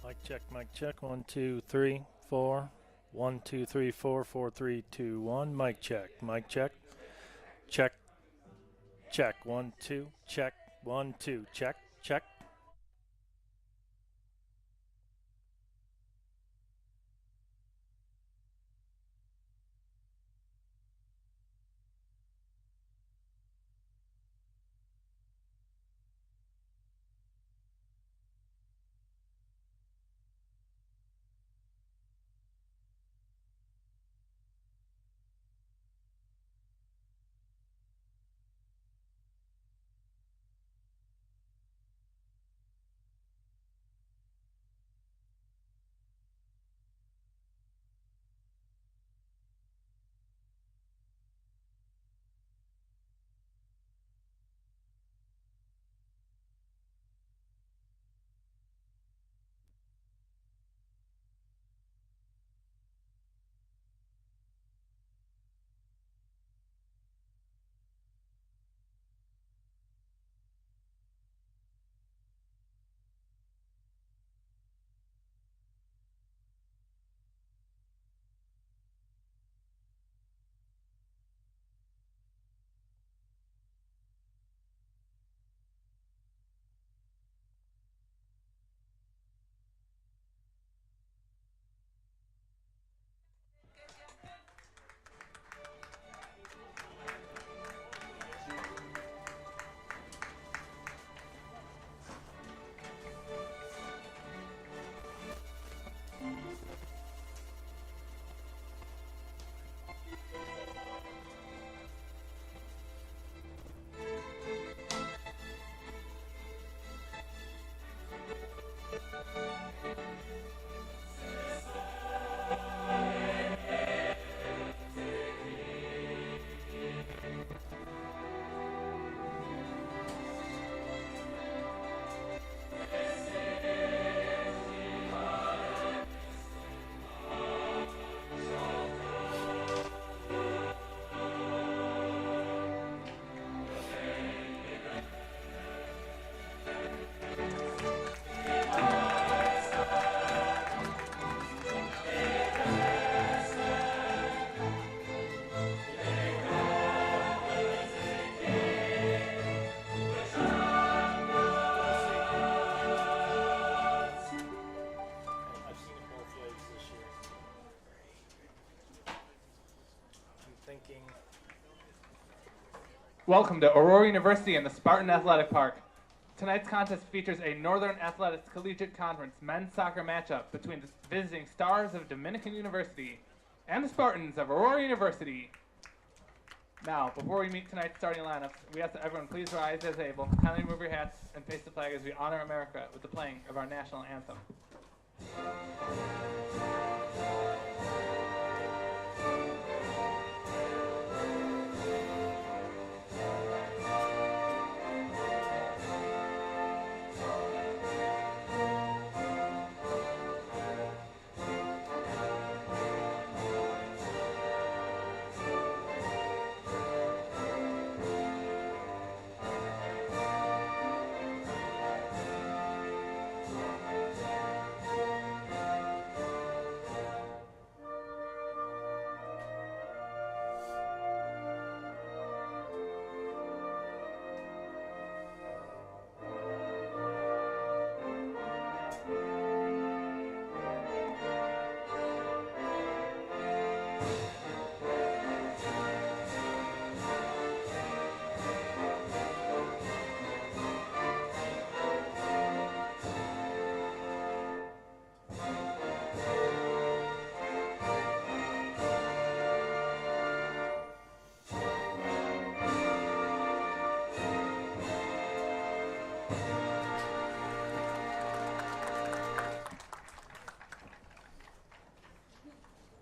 Mic check. 1, 2, 3, 4. 1, 2, 3, 4, 4, 3, 2, 1. Mic check. Mic check. Check. Check. 1, 2. Check. 1, 2. Check. Check. I've seen it both ways this year. I'm thinking. Welcome to Aurora University and the Spartan Athletic Park. Tonight's contest features a Northern Athletics Collegiate Conference men's soccer matchup between the visiting Stars of Dominican University and the Spartans of Aurora University. Now, before we meet tonight's starting lineups, we ask that everyone please rise as able, kindly remove your hats, and face the flag as we honor America with the playing of our national anthem.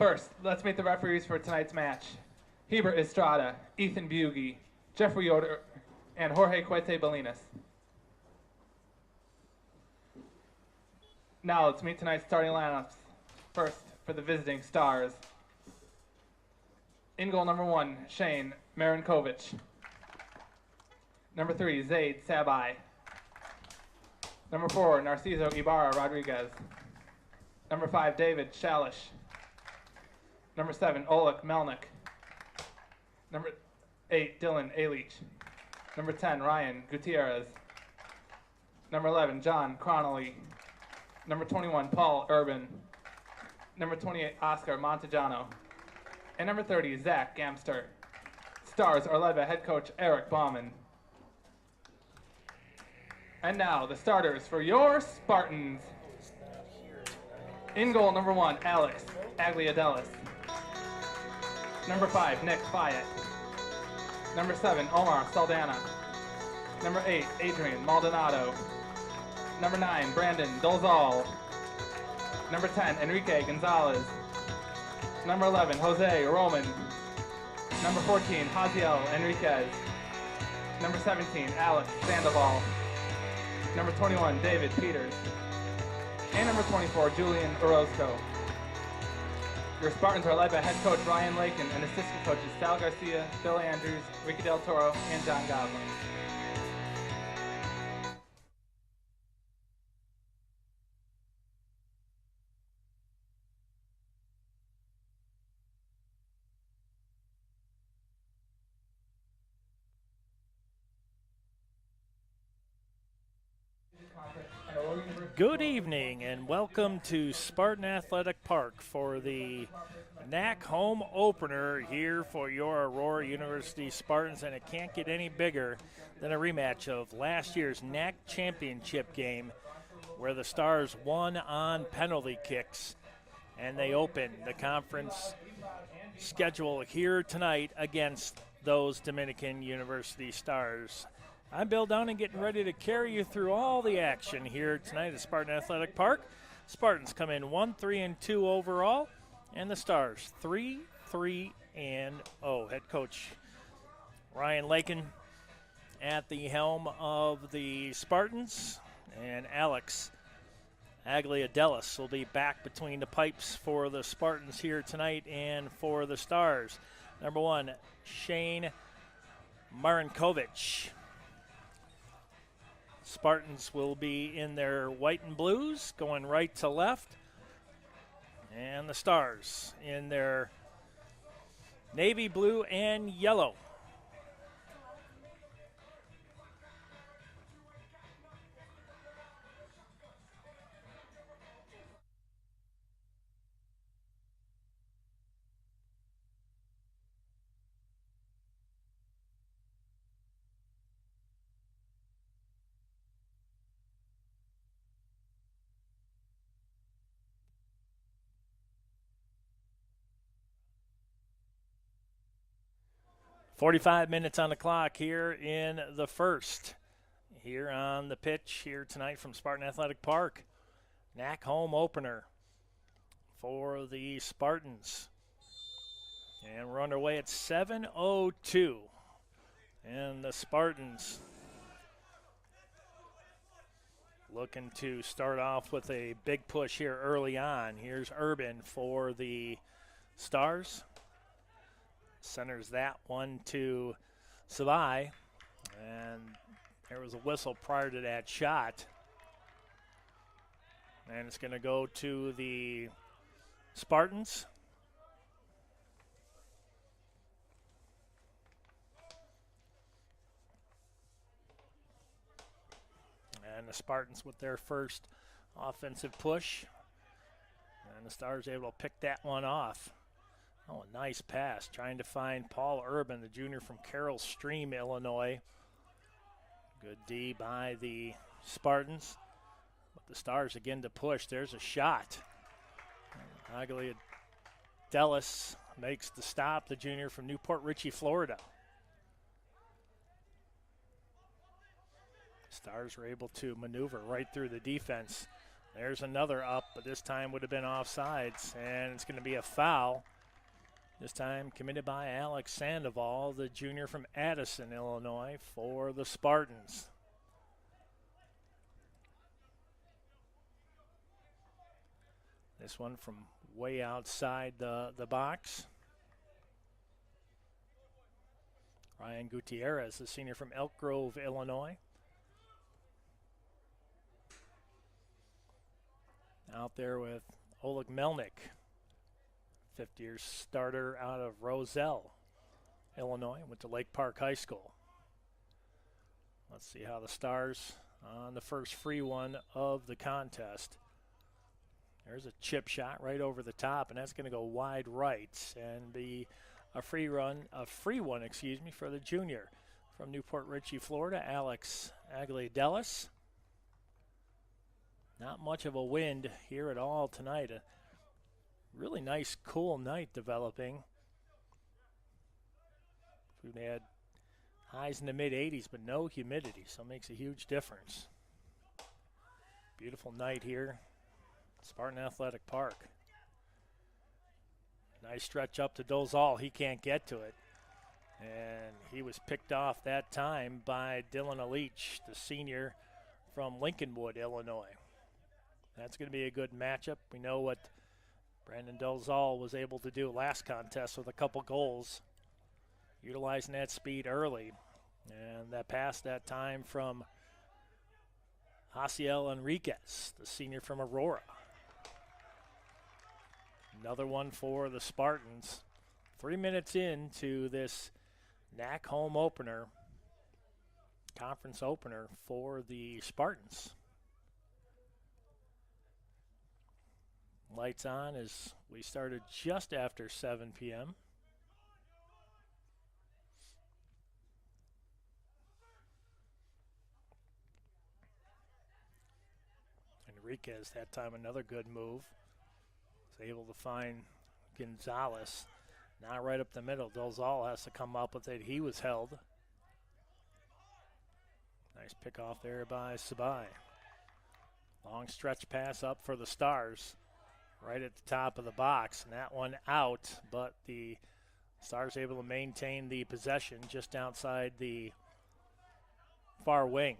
First, let's meet the referees for tonight's match. Heber Estrada, Ethan Bugie, Jeffrey Yoder, and Jorge Cuete Bolinas. Now let's meet tonight's starting lineups. First, for the visiting Stars. In goal number 1, Shane Marinkovic. Number 3, Zaid Sabai. Number 4, Narciso Ibarra Rodriguez. Number 5, David Shalish. Number 7, Oleg Melnick. Number 8, Dylan Alich. Number 10, Ryan Gutierrez. Number 11, John Cronley. Number 21, Paul Urban. Number 28, Oscar Montejano. And number 30, Zach Gamster. Stars are led by head coach Eric Bauman. And now, the starters for your Spartans. In goal, number 1, Alex Agliadelis. Number 5, Nick Fayette. Number 7, Omar Saldana. Number 8, Adrian Maldonado. Number 9, Brandon Dolzal. Number 10, Enrique Gonzalez. Number 11, Jose Roman. Number 14, Jaziel Enriquez. Number 17, Alex Sandoval. Number 21, David Peters. And number 24, Julian Orozco. Your Spartans are led by head coach Ryan Lakin and assistant coaches Sal Garcia, Bill Andrews, Ricky Del Toro, and John Goslin. Good evening and welcome to Spartan Athletic Park for the NAC home opener here for your Aurora University Spartans, and it can't get any bigger than a rematch of last year's NAC championship game where the Stars won on penalty kicks, and they open the conference schedule here tonight against those Dominican University Stars. I'm Bill Downing, getting ready to carry you through all the action here tonight at Spartan Athletic Park. Spartans come in 1-3-2 overall, and the Stars 3-3-0. Head coach Ryan Lakin at the helm of the Spartans, and Alex Agliadelis will be back between the pipes for the Spartans here tonight and for the Stars. Number 1, Shane Marinkovic. Spartans will be in their white and blues, going right to left. And the Stars in their navy blue and yellow. .45 minutes on the clock here in the first. Here on the pitch here tonight from Spartan Athletic Park. NAC home opener for the Spartans. And we're underway at 7:02. And the Spartans looking to start off with a big push here early on. Here's Urban for the Stars. Centers that one to Savai, and there was a whistle prior to that shot. And it's going to go to the Spartans. And the Spartans with their first offensive push. And the Stars able to pick that one off. Oh, a nice pass, trying to find Paul Urban, the junior from Carroll Stream, Illinois. Good D by the Spartans. But the Stars again to push. There's a shot. Agliadelis makes the stop, the junior from Newport Richey, Florida. Stars were able to maneuver right through the defense. There's another up, but this time would have been offsides, and it's going to be a foul. This time committed by Alex Sandoval, the junior from Addison, Illinois, for the Spartans. This one from way outside the box. Ryan Gutierrez, the senior from Elk Grove, Illinois. Out there with Oleg Melnick, 50-year starter out of Roselle, Illinois, went to Lake Park High School. Let's see how the Stars on the first free one of the contest. There's a chip shot right over the top, and that's going to go wide right and be a free one, for the junior from Newport Richey, Florida, Alex Aguiledelis. Not much of a wind here at all tonight. A really nice, cool night developing. We've had highs in the mid-80s, but no humidity, so it makes a huge difference. Beautiful night here, Spartan Athletic Park. Nice stretch up to Dozal. He can't get to it. And he was picked off that time by Dylan Alich, the senior from Lincolnwood, Illinois. That's going to be a good matchup. We know what Brandon Dozal was able to do last contest with a couple goals, utilizing that speed early. And that pass that time from Jaciel Enriquez, the senior from Aurora. Another one for the Spartans. 3 minutes into this NAC home opener, conference opener for the Spartans. Lights on as we started just after 7 p.m. Enriquez, that time another good move. Was able to find Gonzalez. Now right up the middle. Dozal has to come up with it. He was held. Nice pick off there by Sabai. Long stretch pass up for the Stars. Right at the top of the box. And that one out, but the Stars able to maintain the possession just outside the far wing.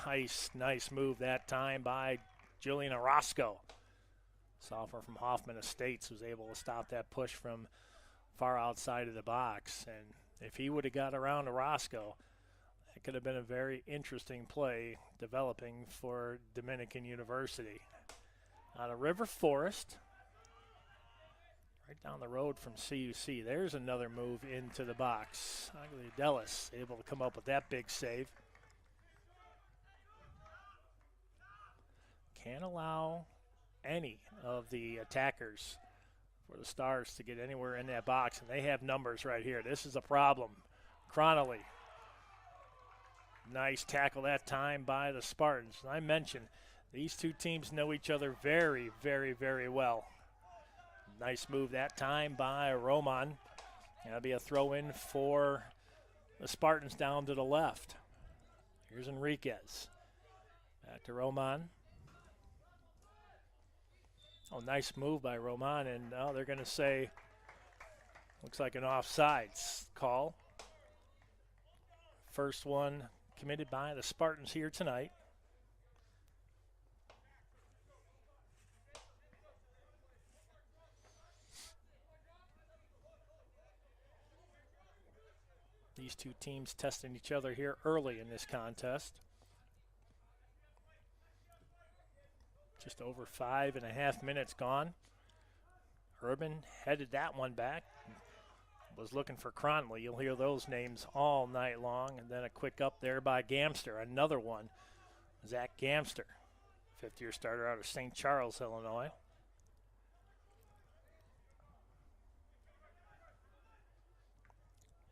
Nice move that time by Julian Orozco. Sophomore from Hoffman Estates was able to stop that push from far outside of the box. And if he would have got around Orozco, it could have been a very interesting play developing for Dominican University. Out of River Forest, right down the road from CUC. There's another move into the box. Aguiledelis able to come up with that big save. Can't allow any of the attackers for the Stars to get anywhere in that box, and they have numbers right here. This is a problem. Cronley. Nice tackle that time by the Spartans. I mentioned these two teams know each other very, very, very well. Nice move that time by Roman. That'll be a throw-in for the Spartans down to the left. Here's Enriquez. Back to Roman. Oh, nice move by Roman, and now they're going to say, looks like an offsides call. First one committed by the Spartans here tonight. These two teams testing each other here early in this contest. Just over 5.5 minutes gone. Urban headed that one back. Was looking for Cronley. You'll hear those names all night long. And then a quick up there by Gamster. Another one. Zach Gamster, 50-year starter out of St. Charles, Illinois.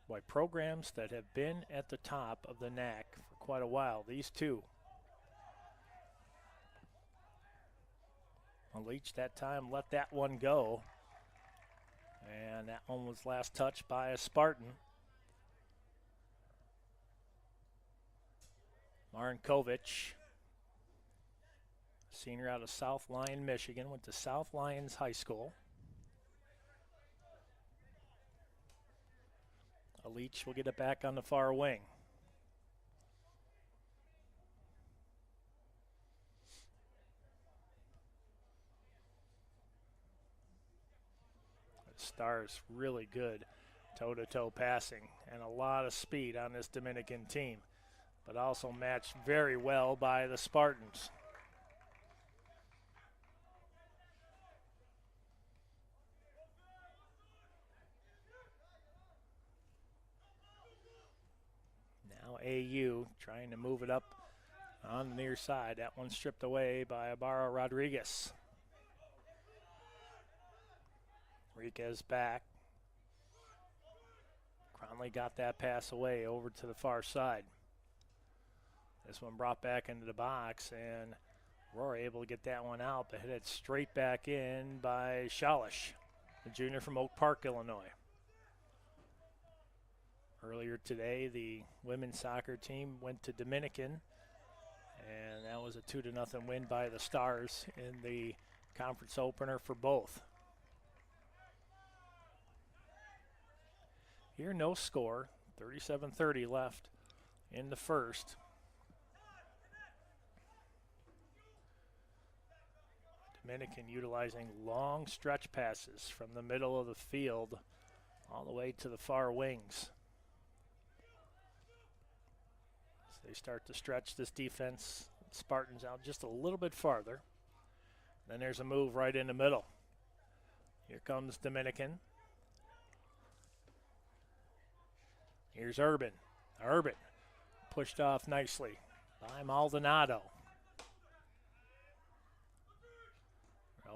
Boy, programs that have been at the top of the NAC for quite a while. These two. Leach that time let that one go. And that one was last touched by a Spartan. Marinkovic, senior out of South Lyon, Michigan, went to South Lyons High School. Leach will get it back on the far wing. Stars really good toe-to-toe passing and a lot of speed on this Dominican team, but also matched very well by the Spartans. Now AU trying to move it up on the near side. That one stripped away by Ibarra Rodriguez. Enriquez back. Cronley got that pass away over to the far side. This one brought back into the box, and Aurora able to get that one out, but hit it straight back in by Shalish, the junior from Oak Park, Illinois. Earlier today, the women's soccer team went to Dominican, and that was a 2-0 win by the Stars in the conference opener for both. Here, no score, 37-30 left in the first. Dominican utilizing long stretch passes from the middle of the field all the way to the far wings. As they start to stretch this defense, Spartans out just a little bit farther. Then there's a move right in the middle. Here comes Dominican. Here's Urban. Urban pushed off nicely by Maldonado.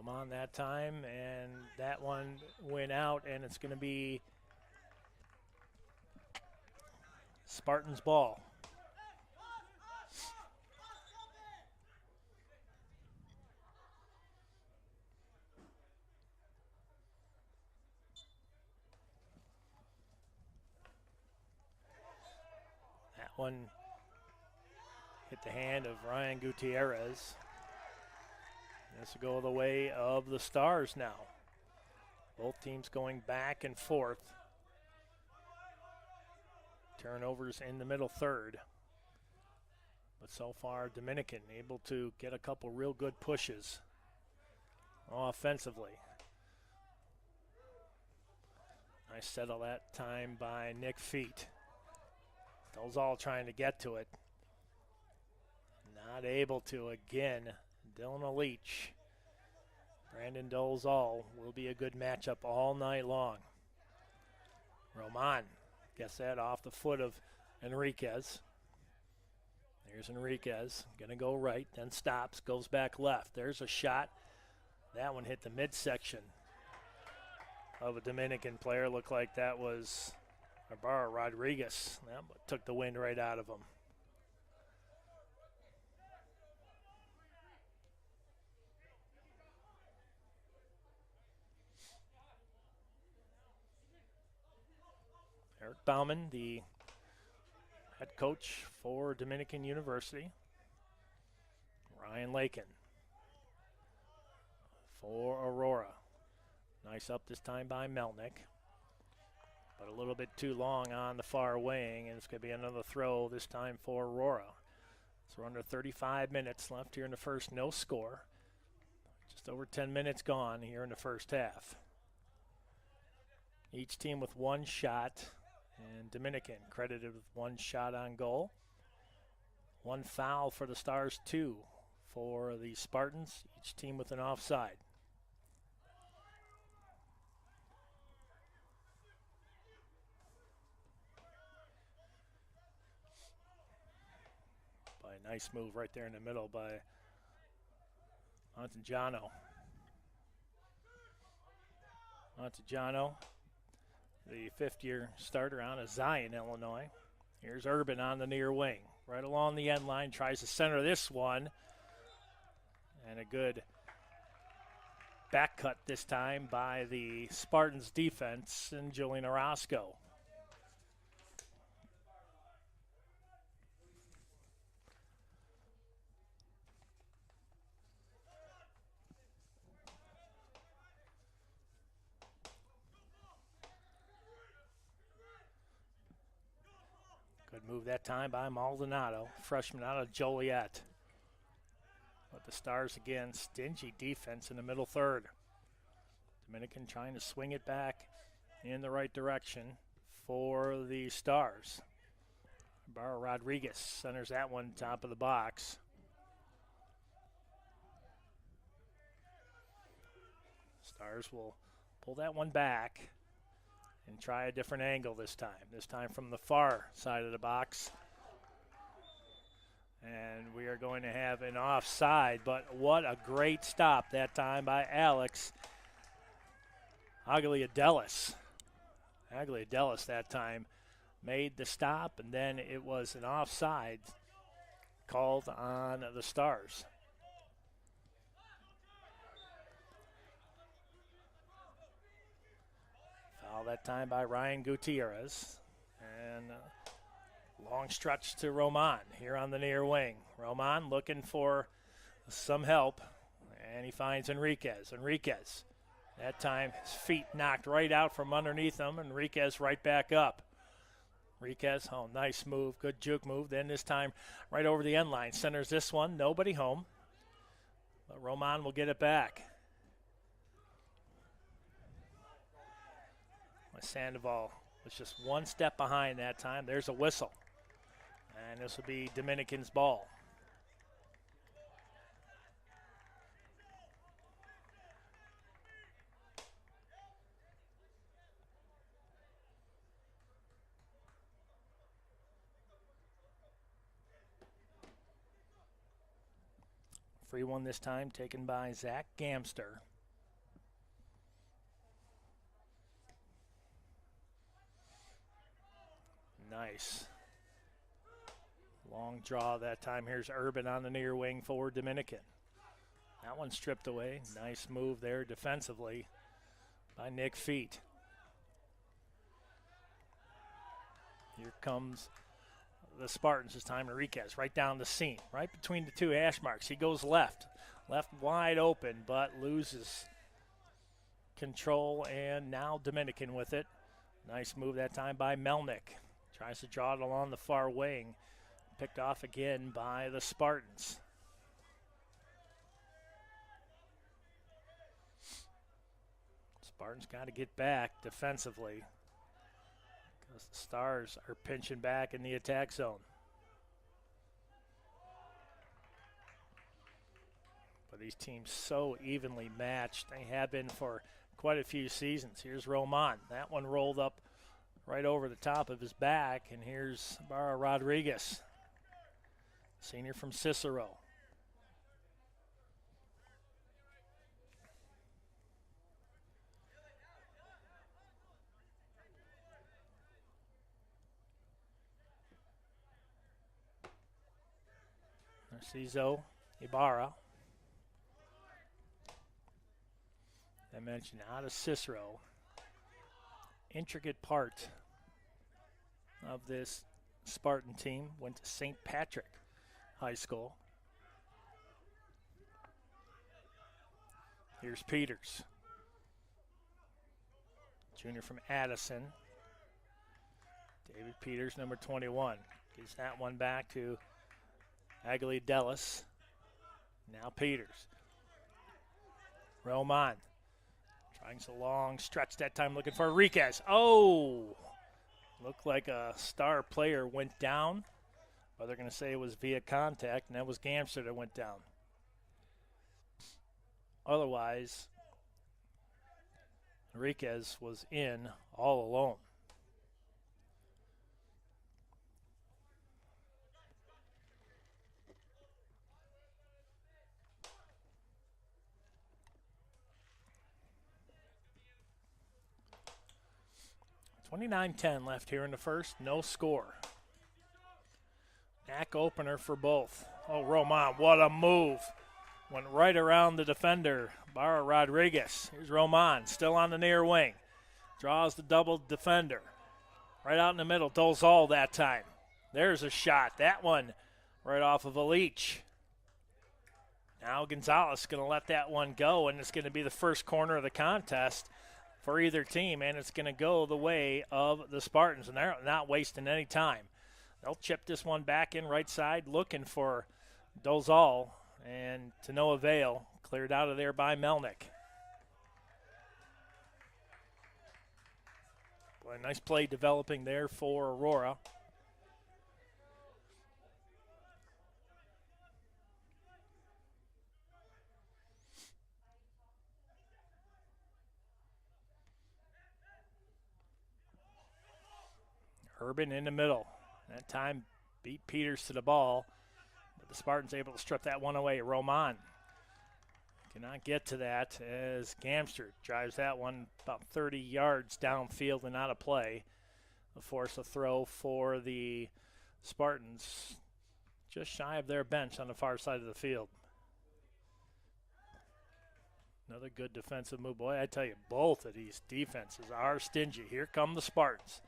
Roman that time, and that one went out, and it's going to be Spartans ball. That one hit the hand of Ryan Gutierrez. This will go the way of the Stars now. Both teams going back and forth. Turnovers in the middle third. But so far, Dominican able to get a couple real good pushes offensively. Nice settle that time by Nick Feet. Dolezal trying to get to it. Not able to again. Dylan Leach. Brandon Dolezal will be a good matchup all night long. Roman gets that off the foot of Enriquez. There's Enriquez, gonna go right, then stops, goes back left. There's a shot. That one hit the midsection of a Dominican player. Looked like that was Ibarra Rodriguez. That took the wind right out of him. Eric Bauman, the head coach for Dominican University. Ryan Lakin for Aurora. Nice up this time by Melnick, but a little bit too long on the far wing, and it's going to be another throw this time for Aurora. So we're under 35 minutes left here in the first, no score. Just over 10 minutes gone here in the first half. Each team with one shot. And Dominican credited with one shot on goal. One foul for the Stars, 2 for the Spartans, each team with an offside. By a nice move right there in the middle by Montejano. Montejano, the fifth-year starter out of Zion, Illinois. Here's Urban on the near wing. Right along the end line, tries to center this one. And a good back cut this time by the Spartans defense and Julian Orozco. Good move that time by Maldonado, freshman out of Joliet. But the Stars again, stingy defense in the middle third. Dominican trying to swing it back in the right direction for the Stars. Ibarra Rodriguez centers that one top of the box. Stars will pull that one back and try a different angle this time. This time from the far side of the box. And we are going to have an offside, but what a great stop that time by Alex Aguiliadelis. Aguiliadelis that time made the stop, and then it was an offside called on the Stars. Foul that time by Ryan Gutierrez. And long stretch to Roman here on the near wing. Roman looking for some help, and he finds Enriquez. Enriquez, that time his feet knocked right out from underneath him. Enriquez right back up. Enriquez, oh, nice move, good juke move. Then this time right over the end line. Centers this one, nobody home. But Roman will get it back. Sandoval was just one step behind that time. There's a whistle. And this will be Dominican's ball. Free one this time, taken by Zach Gamster. Nice. Long draw that time. Here's Urban on the near wing for Dominican. That one stripped away. Nice move there defensively by Nick Feet. Here comes the Spartans this time. Enriquez right down the seam, right between the two hash marks. He goes left. Left wide open, but loses control, and now Dominican with it. Nice move that time by Melnick. Tries to draw it along the far wing. Picked off again by the Spartans. Spartans got to get back defensively because the Stars are pinching back in the attack zone. But these teams so evenly matched. They have been for quite a few seasons. Here's Roman. That one rolled up right over the top of his back. And here's Barra Rodriguez, senior from Cicero. Narciso Ibarra. I mentioned out of Cicero. Intricate part of this Spartan team. Went to St. Patrick High School. Here's Peters. Junior from Addison. David Peters, number 21. Gives that one back to Aguiliadelis. Now Peters. Roman. Trying a long stretch that time, looking for Enriquez. Oh! Looked like a Star player went down. But they're going to say it was via contact, and that was Gamster that went down. Otherwise, Enriquez was in all alone. .29-10 left here in the first. No score. Back opener for both. Oh, Roman, what a move. Went right around the defender, Barra Rodriguez. Here's Roman, still on the near wing. Draws the double defender. Right out in the middle, Dolzal that time. There's a shot. That one right off of a leech. Now Gonzalez going to let that one go, and it's going to be the first corner of the contest for either team, and it's going to go the way of the Spartans, and they're not wasting any time. They'll chip this one back in right side, looking for Dolzal, and to no avail. Cleared out of there by Melnick. Boy, nice play developing there for Aurora. Urban in the middle. That time beat Peters to the ball, the Spartans able to strip that one away. Roman cannot get to that as Gamster drives that one about 30 yards downfield and out of play. A force a throw for the Spartans just shy of their bench on the far side of the field. Another good defensive move. Boy, I tell you, both of these defenses are stingy. Here come the Spartans.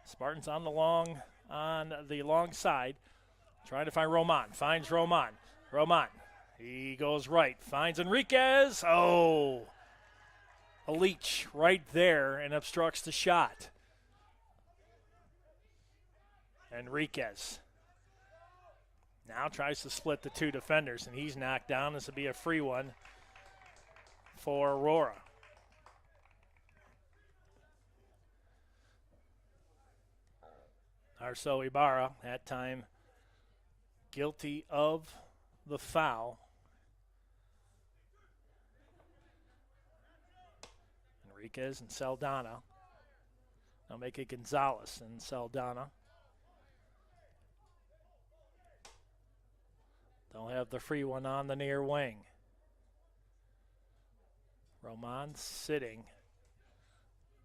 Spartans on the long side, trying to find Roman. Finds Roman. Roman, he goes right. Finds Enriquez. Oh, a leech right there and obstructs the shot. Enriquez now tries to split the two defenders, and he's knocked down. This will be a free one for Aurora. Arso Ibarra, that time guilty of the foul. Enriquez and Saldana. Now make it Gonzalez and Saldana. They'll have the free one on the near wing. Roman sitting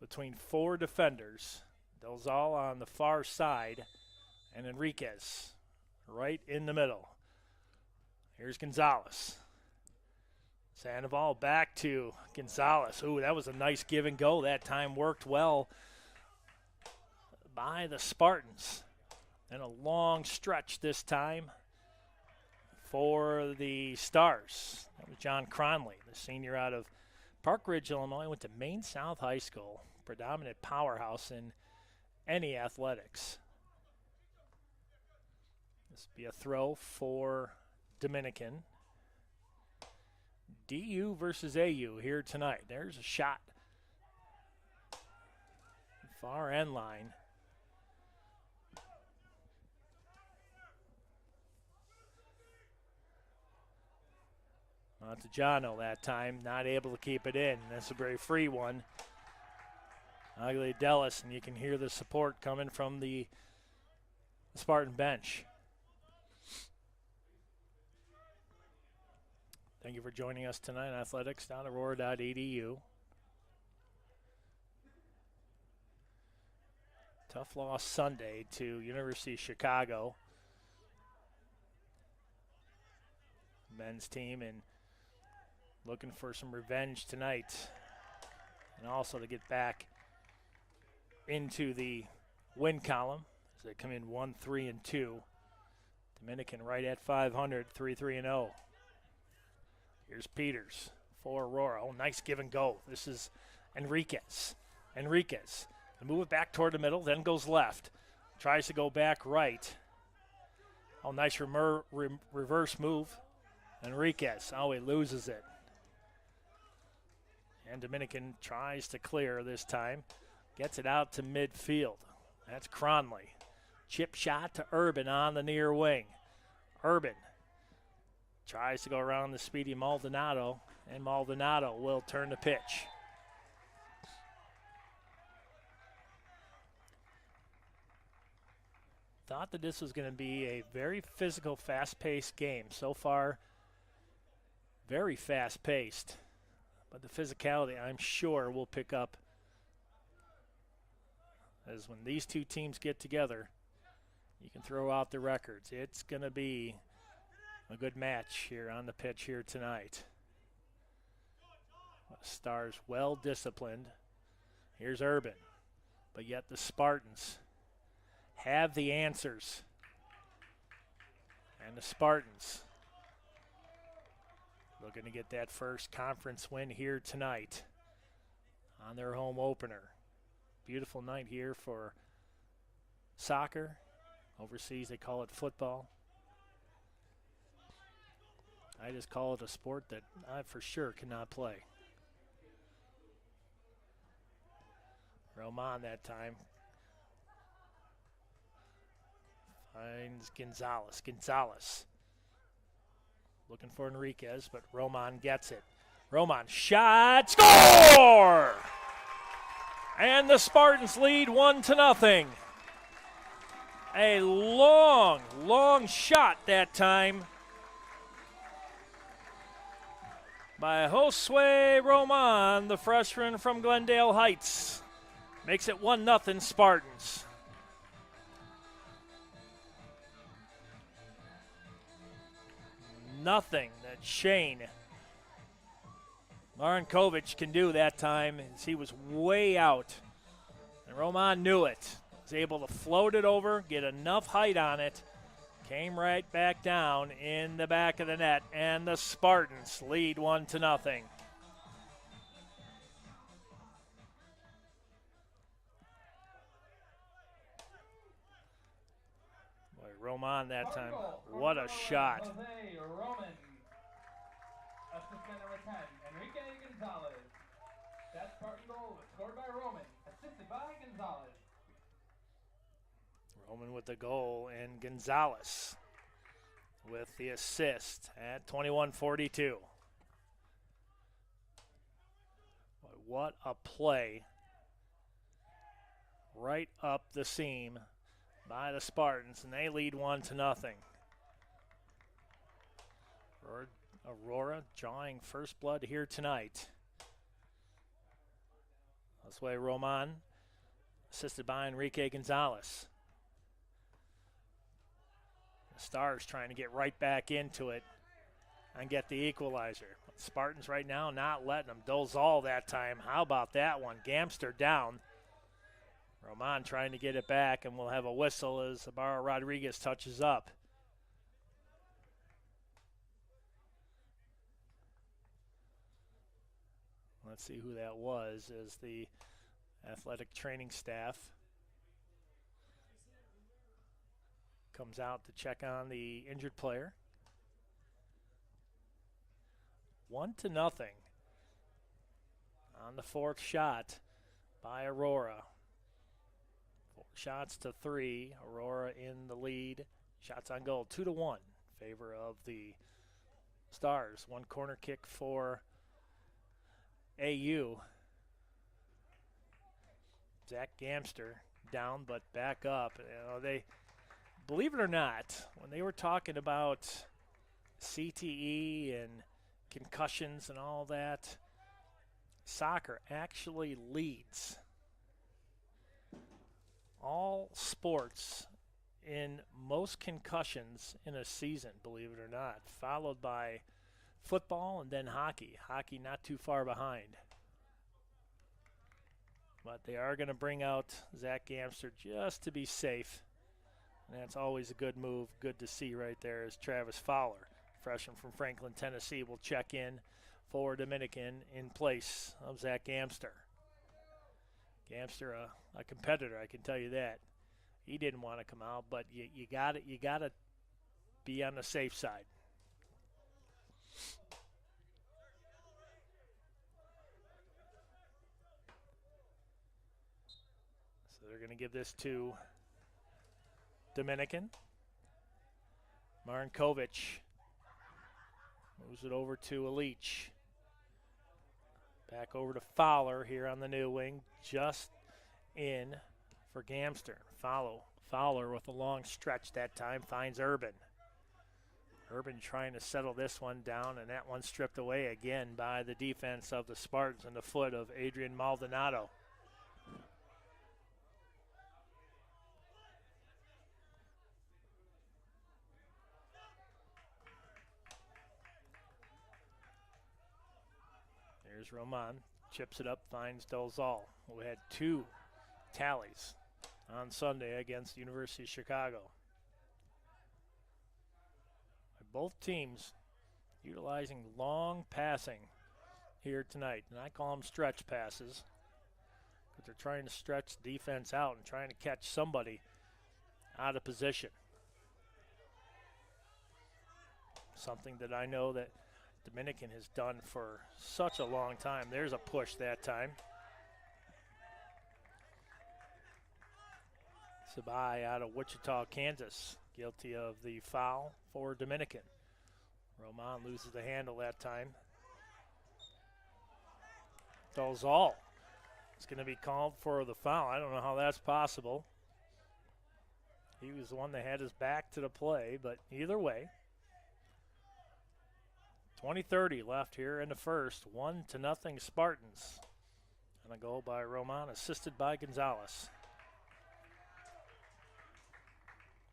between four defenders. Those all on the far side. And Enriquez right in the middle. Here's Gonzalez. Sandoval back to Gonzalez. Ooh, that was a nice give and go. That time worked well by the Spartans. And a long stretch this time for the Stars. That was John Cronley, the senior out of Park Ridge, Illinois, went to Maine South High School, predominant powerhouse in any athletics. This will be a throw for Dominican. DU versus AU here tonight. There's a shot. Far end line. Montejano that time, not able to keep it in. That's a very free one. Ugly Dellis, and you can hear the support coming from the Spartan bench. Thank you for joining us tonight on athletics.aurora.edu. Tough loss Sunday to University of Chicago. Men's team and looking for some revenge tonight, and also to get back into the win column as they come in 1-3-2. Dominican right at 500, 3-3-0. Here's Peters for Aurora. Oh, nice give and go. This is Enriquez. Enriquez. They move it back toward the middle, then goes left. Tries to go back right. Oh, nice reverse move. Enriquez. Oh, he loses it. And Dominican tries to clear this time. Gets it out to midfield. That's Cronley. Chip shot to Urban on the near wing. Urban tries to go around the speedy Maldonado, and Maldonado will turn the pitch. Thought that this was going to be a very physical, fast-paced game. So far, very fast-paced. But the physicality, I'm sure, will pick up as when these two teams get together, you can throw out the records. It's going to be a good match here on the pitch here tonight. Stars well disciplined. Here's Urban. But yet the Spartans have the answers. And the Spartans looking to get that first conference win here tonight on their home opener. Beautiful night here for soccer. Overseas they call it football. I just call it a sport that I for sure cannot play. Roman that time. Finds Gonzalez. Gonzalez looking for Enriquez, but Roman gets it. Roman shot, score! And the Spartans lead 1-0. A long, long shot that time by Josue Roman, the freshman from Glendale Heights. Makes it 1-0 Spartans. Nothing that Shane Marinkovic can do that time, as he was way out. And Roman knew it. Was able to float it over, get enough height on it, came right back down in the back of the net, and the Spartans lead 1-0. Boy, Roman that time, what a shot. Jose Roman. Assistant number 10, Enrique Gonzalez. That Spartan goal was scored by Roman, assisted by Gonzalez. Roman with the goal, and Gonzalez with the assist at 21-42. What a play right up the seam by the Spartans, and they lead 1-0. Aurora drawing first blood here tonight. This way, Roman, assisted by Enrique Gonzalez. The Stars trying to get right back into it and get the equalizer. But Spartans right now not letting them. Dolzal that time. How about that one? Gamster down. Roman trying to get it back, and we'll have a whistle as Ibarra Rodriguez touches up. Let's see who that was as the athletic training staff comes out to check on the injured player. 1-0 on the fourth shot by Aurora. 4 shots to 3. Aurora in the lead. Shots on goal 2-1 in favor of the Stars. One corner kick for AU. Zach Gamster down but back up. They, believe it or not, when they were talking about CTE and concussions and all that, soccer actually leads all sports in most concussions in a season, believe it or not, followed by football and then hockey. Hockey not too far behind. But they are going to bring out Zach Gamster just to be safe. And that's always a good move. Good to see right there as Travis Fowler, freshman from Franklin, Tennessee, will check in for Dominican in place of Zach Gamster. Gamster, a competitor, I can tell you that. He didn't want to come out, but you got to be on the safe side. So they're going to give this to Dominican. Marinkovic moves it over to Alich. Back over to Fowler here on the new wing, just in for Gamster. Fowler with a long stretch that time finds Urban. Urban trying to settle this one down, and that one stripped away again by the defense of the Spartans and the foot of Adrian Maldonado. Here's Roman, chips it up, finds Dolzal, who had 2 tallies on Sunday against the University of Chicago. Both teams utilizing long passing here tonight, and I call them stretch passes because they're trying to stretch the defense out and trying to catch somebody out of position. Something that I know that Dominican has done for such a long time. There's a push that time. Sabai out of Wichita, Kansas, guilty of the foul for Dominican. Roman loses the handle that time. Dolzal is going to be called for the foul. I don't know how that's possible. he was the one that had his back to the play, but either way, 20-30 left here in the first. 1-0 Spartans. And a goal by Roman, assisted by Gonzalez.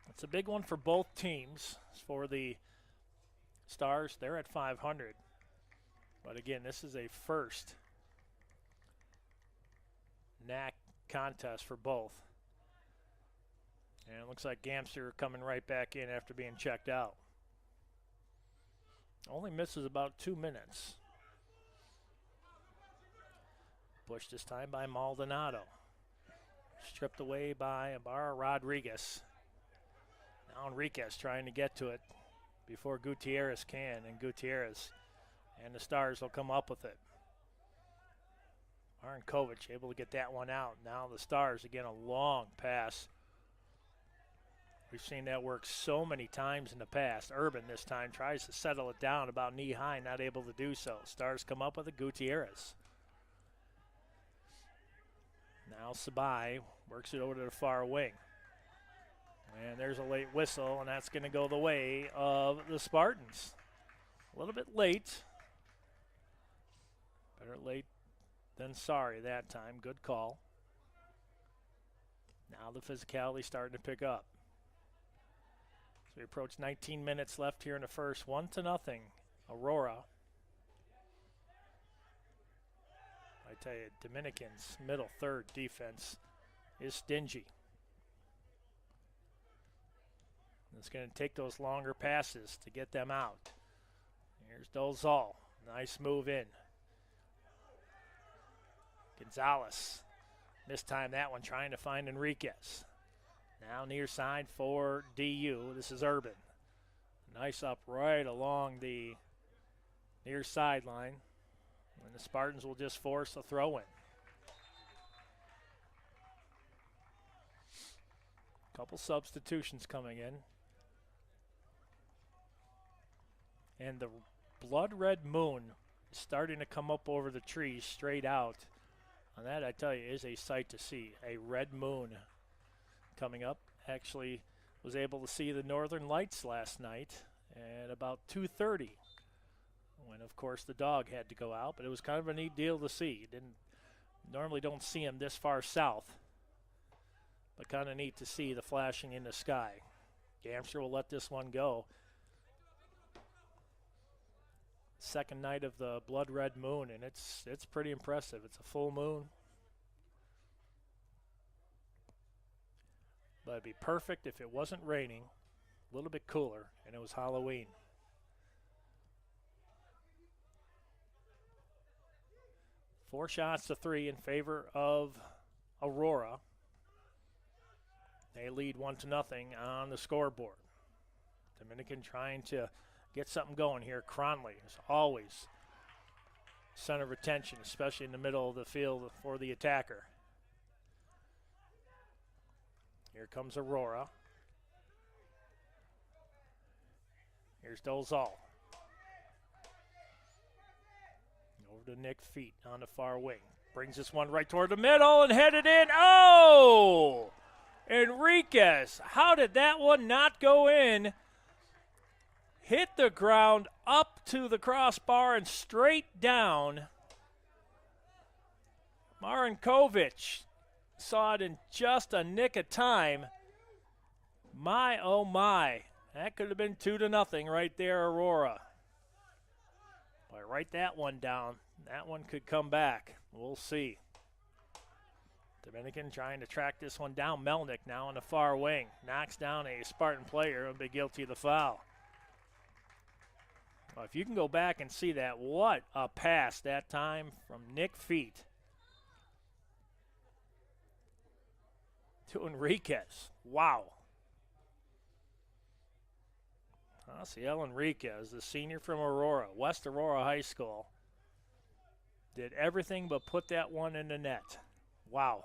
It's a big one for both teams. For the Stars, they're at 500. But again, this is a first NAC contest for both. And it looks like Gamster coming right back in after being checked out. Only misses about 2 minutes. Pushed this time by Maldonado. Stripped away by Ibarra Rodriguez. Now Enriquez trying to get to it before Gutierrez can, and Gutierrez and the Stars will come up with it. Marinkovic able to get that one out. Now the Stars, again, a long pass. We've seen that work so many times in the past. Urban this time tries to settle it down about knee high, not able to do so. Stars come up with it, Gutierrez. Now Sabai works it over to the far wing. And there's a late whistle, and that's going to go the way of the Spartans. A little bit late. Better late than sorry that time. Good call. Now the physicality starting to pick up. So we approach 19 minutes left here in the first. 1-0, Aurora. I tell you, Dominicans' middle third defense is stingy. It's going to take those longer passes to get them out. Here's Dolzal. Nice move in. Gonzalez. Missed time that one trying to find Enriquez. Now near side for DU. This is Urban. Nice up right along the near sideline. And the Spartans will just force a throw in. Couple substitutions coming in. And the blood red moon is starting to come up over the trees straight out. And that, I tell you, is a sight to see. A red moon coming up. Actually was able to see the northern lights last night at about 2:30. When, of course, the dog had to go out. But it was kind of a neat deal to see. Normally don't see them this far south. But kind of neat to see the flashing in the sky. Gamster will let this one go. Second night of the blood red moon, and it's pretty impressive. It's a full moon. But it'd be perfect if it wasn't raining, a little bit cooler, and it was Halloween. Four shots to three in favor of Aurora. They lead 1-0 on the scoreboard. Dominican trying to get something going here. Cronley is always center of attention, especially in the middle of the field for the attacker. Here comes Aurora. Here's Dolzal. Over to Nick Feet on the far wing. Brings this one right toward the middle and headed in. Oh! Enriquez, how did that one not go in? Hit the ground up to the crossbar and straight down. Marinkovic saw it in just a nick of time. My, oh my. That could have been 2-0 right there, Aurora. Boy, write that one down. That one could come back. We'll see. Dominican trying to track this one down. Melnick now on the far wing. Knocks down a Spartan player and be guilty of the foul. Well, if you can go back and see that, what a pass that time from Nick Feet to Enriquez. Wow. Ciel Enriquez, the senior from Aurora, West Aurora High School, did everything but put that one in the net. Wow.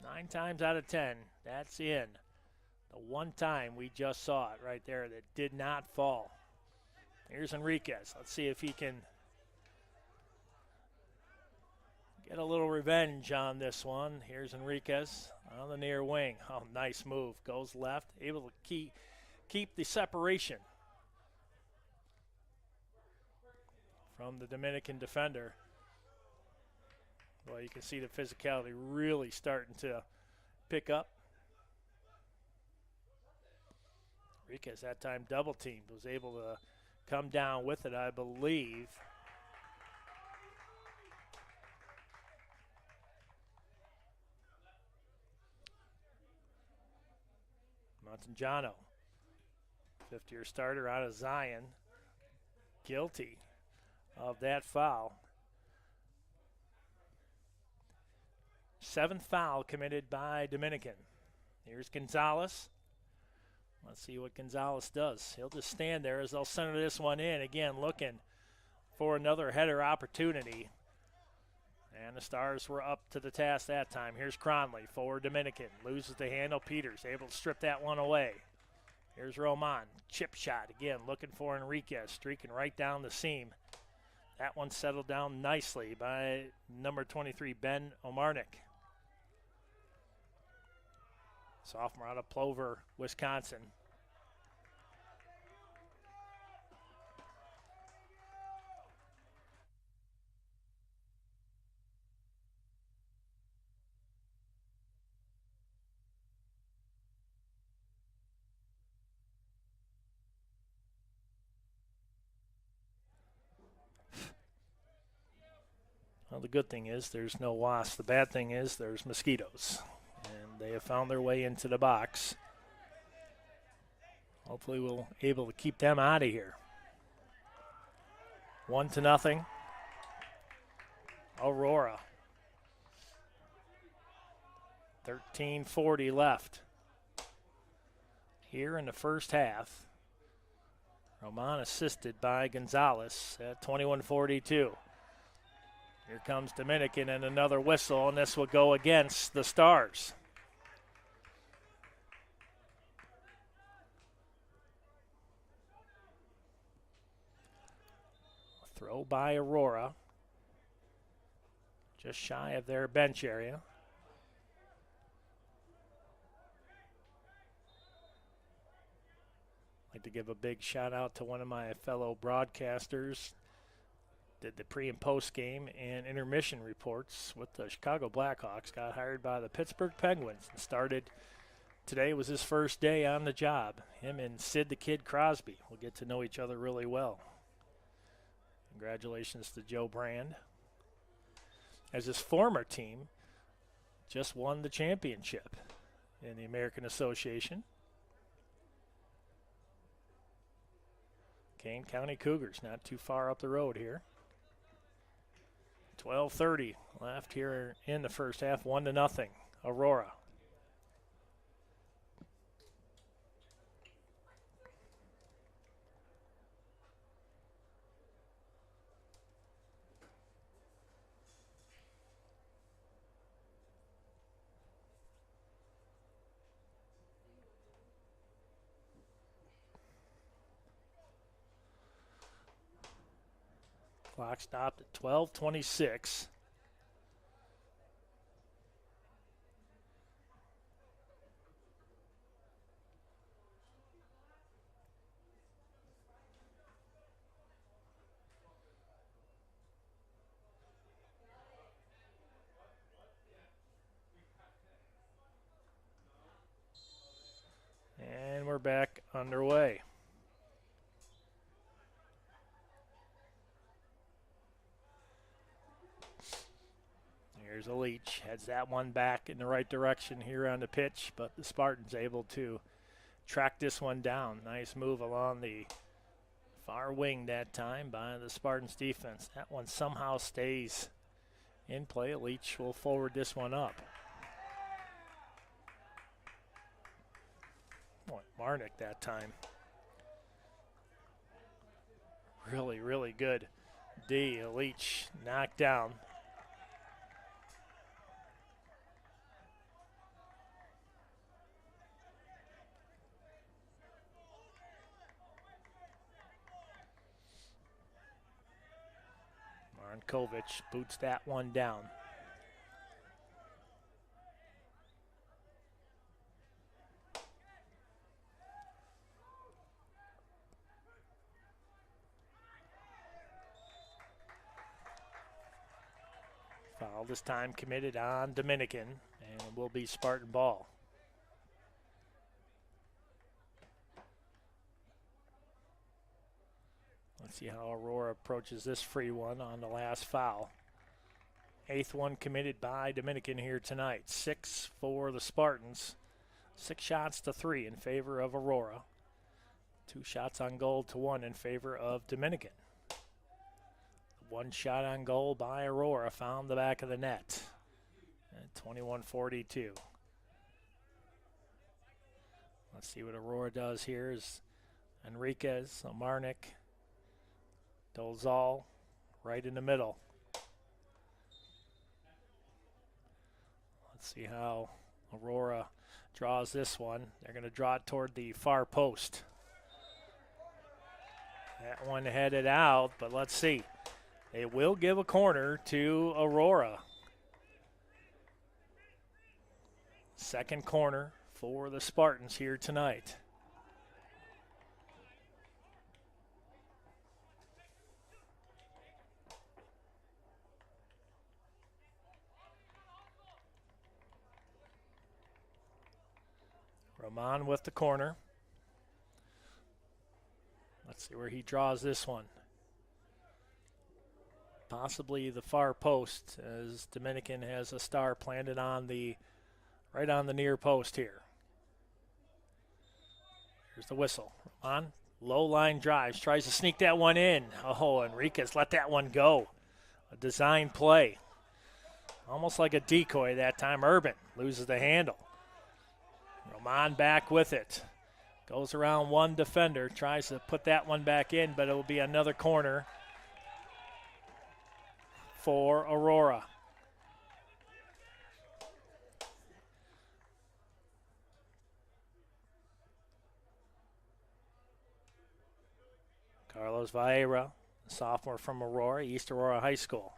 9 times out of 10, that's in. The one time we just saw it right there that did not fall. Here's Enriquez. Let's see if he can get a little revenge on this one. Here's Enriquez on the near wing. Oh, nice move. Goes left, able to keep the separation from the Dominican defender. Well, you can see the physicality really starting to pick up. Enriquez that time double teamed, was able to come down with it, I believe. Montangiano, fifth-year starter out of Zion, guilty of that foul. 7th foul committed by Dominican. Here's Gonzalez. Let's see what Gonzalez does. He'll just stand there as they'll center this one in. Again, looking for another header opportunity. And the Stars were up to the task that time. Here's Cronley for Dominican. Loses the handle. Peters able to strip that one away. Here's Roman. Chip shot. Again, looking for Enriquez. Streaking right down the seam. That one settled down nicely by number 23, Ben Omarnik. Sophomore out of Plover, Wisconsin. Well, the good thing is there's no wasps. The bad thing is there's mosquitoes. And they have found their way into the box. Hopefully we'll be able to keep them out of here. 1-0. Aurora. 13:40 left here in the first half. Roman assisted by Gonzalez at 21:42. Here comes Dominican and another whistle, and this will go against the Stars. Throw by Aurora. Just shy of their bench area. I'd like to give a big shout out to one of my fellow broadcasters. Did the pre and post game and intermission reports with the Chicago Blackhawks. Got hired by the Pittsburgh Penguins and started. Today was his first day on the job. Him and Sid the Kid Crosby will get to know each other really well. Congratulations to Joe Brand. As his former team just won the championship in the American Association. Kane County Cougars, not too far up the road here. 12:30 left here in the first half, 1-0, Aurora. Clock stopped at 12:26. And we're back underway. Here's a Leach, heads that one back in the right direction here on the pitch, but the Spartans able to track this one down. Nice move along the far wing that time by the Spartans defense. That one somehow stays in play. Leach will forward this one up. Boy, Marnick that time. Really, really good D. Leach knocked down. Marnkovic boots that one down. All this time committed on Dominican, and it will be Spartan ball. Let's see how Aurora approaches this free one on the last foul. 8th one committed by Dominican here tonight. 6 for the Spartans. 6 shots to 3 in favor of Aurora. 2 shots on goal to 1 in favor of Dominican. 1 shot on goal by Aurora found the back of the net. At 21-42. Let's see what Aurora does here. Is Enriquez, Amarnik, Dolzal right in the middle. Let's see how Aurora draws this one. They're going to draw it toward the far post. That one headed out, but let's see. They will give a corner to Aurora. Second corner for the Spartans here tonight. Roman with the corner. Let's see where he draws this one. Possibly the far post, as Dominican has a star planted on the right on the near post here. Here's the whistle. Roman, low line drives, tries to sneak that one in. Oh, Enriquez let that one go. A design play. Almost like a decoy that time. Urban loses the handle. Roman back with it. Goes around one defender, tries to put that one back in, but it will be another corner for Aurora. Carlos Vieira, a sophomore from Aurora, East Aurora High School.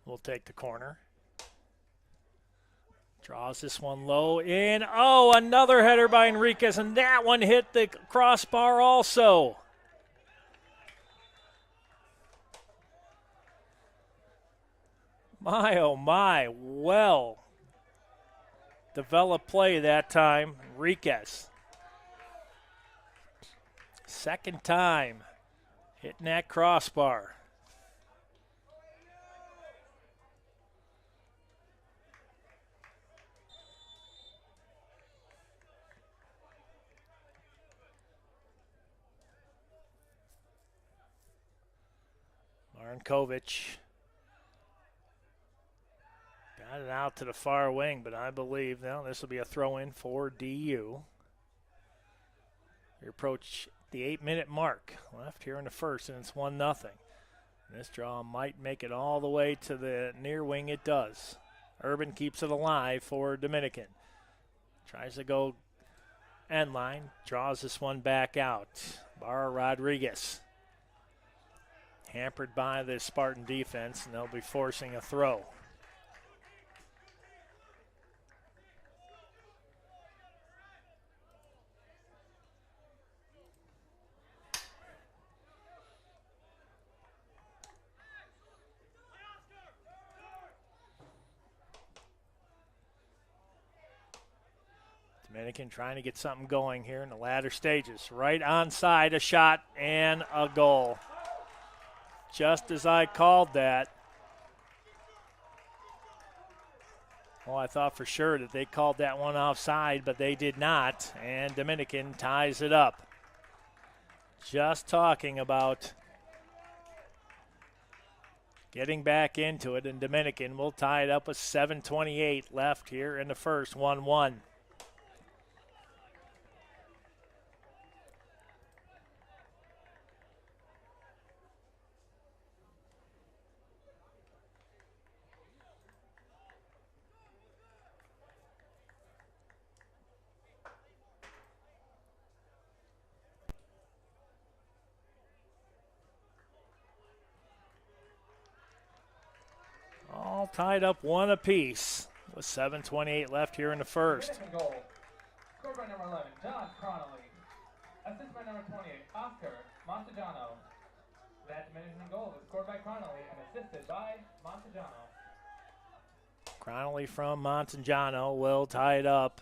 Will take the corner. Draws this one low in. Oh, another header by Enriquez, and that one hit the crossbar also. My, oh my, well developed play that time, Enriquez. Second time hitting that crossbar. Marinkovic got it out to the far wing, but I believe now this will be a throw-in for DU. We approach the 8-minute mark left here in the first, and it's 1-0. This draw might make it all the way to the near wing. It does. Urban keeps it alive for Dominican. Tries to go end line, draws this one back out. Barra Rodriguez. Hampered by the Spartan defense, and they'll be forcing a throw. Dominican trying to get something going here in the latter stages. Right onside, a shot and a goal. Just as I called that. Well, I thought for sure that they called that one offside, but they did not, and Dominican ties it up. Just talking about getting back into it, and Dominican will tie it up with 7:28 left here in the first, 1-1. All tied up one apiece with 7:28 left here in the first. Dominican goal. Scored by number 11, John Connolly. Assist by number 28, Oscar Montejano. That Dominican goal was scored by Connolly and assisted by Montagiano. Connolly from Montagiano will tie it up.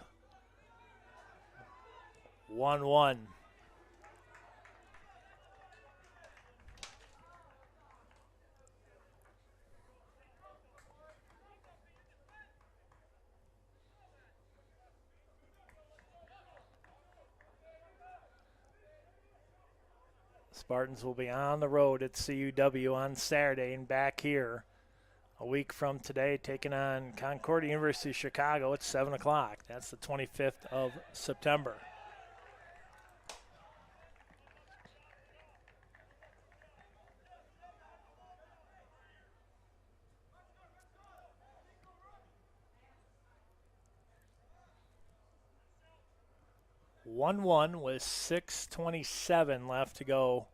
1-1. Spartans will be on the road at CUW on Saturday and back here a week from today, taking on Concordia University of Chicago at 7 o'clock. That's the 25th of September. (1-1) with 6:27 left to go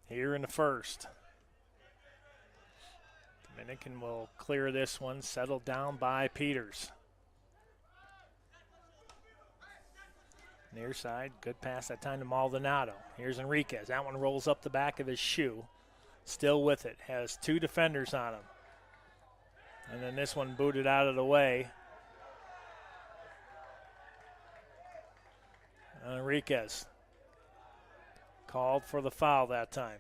here in the first. Dominican will clear this one, settled down by Peters. Near side, good pass that time to Maldonado. Here's Enriquez. That one rolls up the back of his shoe. Still with it, has two defenders on him. And then this one booted out of the way. Enriquez called for the foul that time.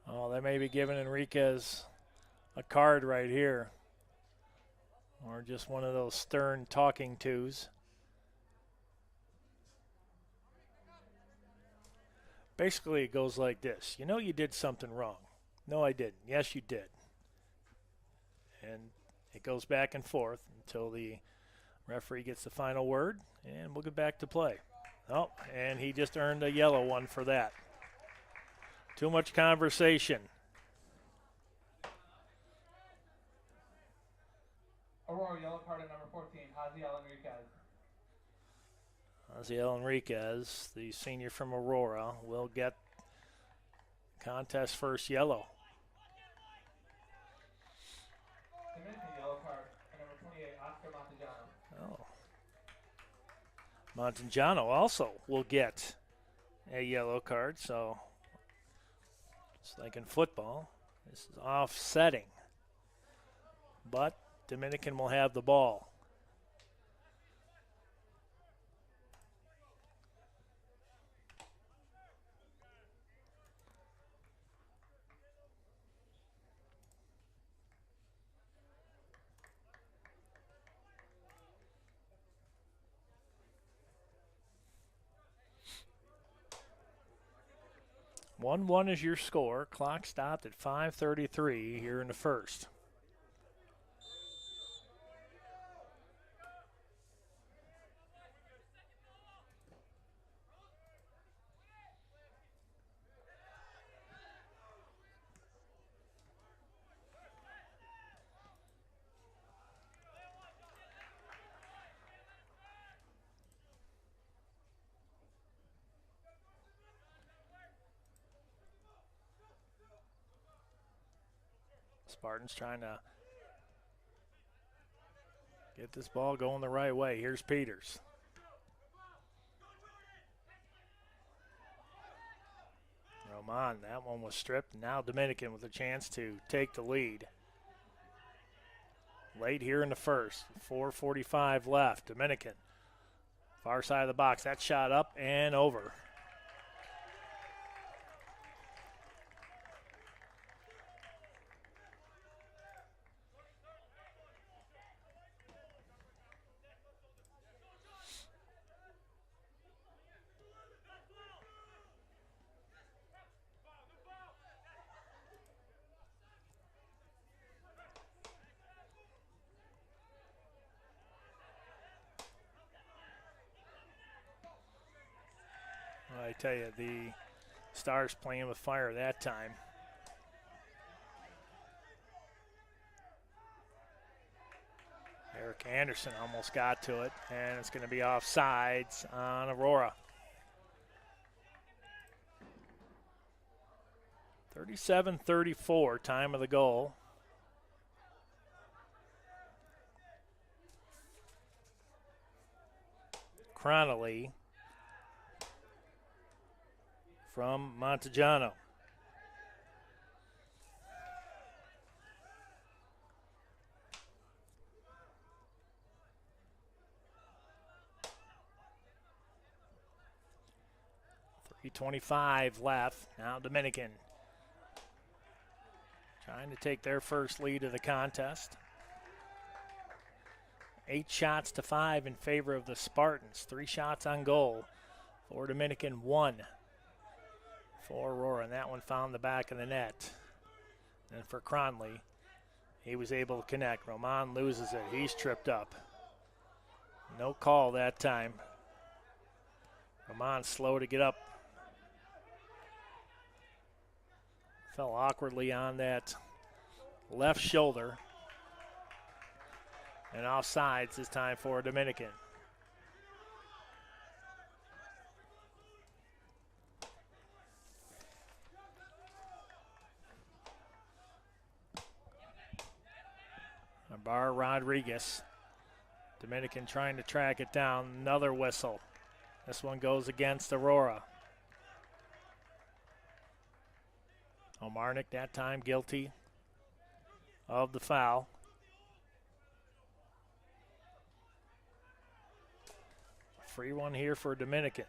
Oh, they may be giving Enriquez a card right here. Or just one of those stern talking tos. Basically, it goes like this. You know you did something wrong. No, I didn't. Yes, you did. And it goes back and forth until the referee gets the final word, and we'll get back to play. Oh, and he just earned a yellow one for that. Too much conversation. Aurora yellow card at number 14, Haziel Enriquez. Haziel Enriquez, the senior from Aurora, will get contest first yellow. Dominican yellow card at number 28, Oscar Oh. Montagiano. Montagiano also will get a yellow card, so just like in football, this is offsetting. But Dominican will have the ball. (1-1) is your score. Clock stopped at 5:33 here in the first. Spartans trying to get this ball going the right way. Here's Peters. Roman, that one was stripped. Now Dominican with a chance to take the lead. Late here in the first, 4:45 left. Dominican, far side of the box. That shot up and over. I tell you, the Stars playing with fire that time. Eric Anderson almost got to it, and it's going to be offsides on Aurora. 37-34, time of the goal. Cronley from Montejano. .25 left. Now Dominican trying to take their first lead of the contest. 8 shots to 5 in favor of the Spartans. 3 shots on goal for Dominican, 1 for Aurora, and that one found the back of the net. And for Cronley, he was able to connect. Roman loses it. He's tripped up. No call that time. Roman slow to get up. Fell awkwardly on that left shoulder. And offsides this time for Dominican. Bar Rodriguez. Dominican trying to track it down. Another whistle. This one goes against Aurora. Omarnik that time guilty of the foul. Free one here for Dominican.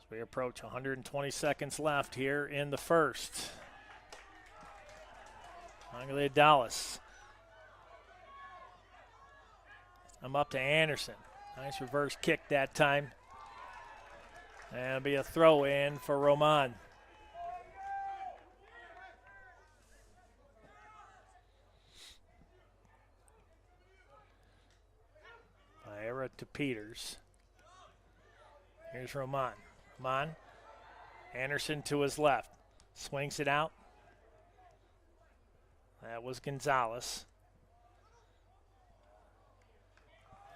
As we approach 120 seconds left here in the first. Angela Dallas. I'm up to Anderson. Nice reverse kick that time. And it'll be a throw in for Roman. Baera to Peters. Here's Roman. Roman. Anderson to his left. Swings it out. That was Gonzalez.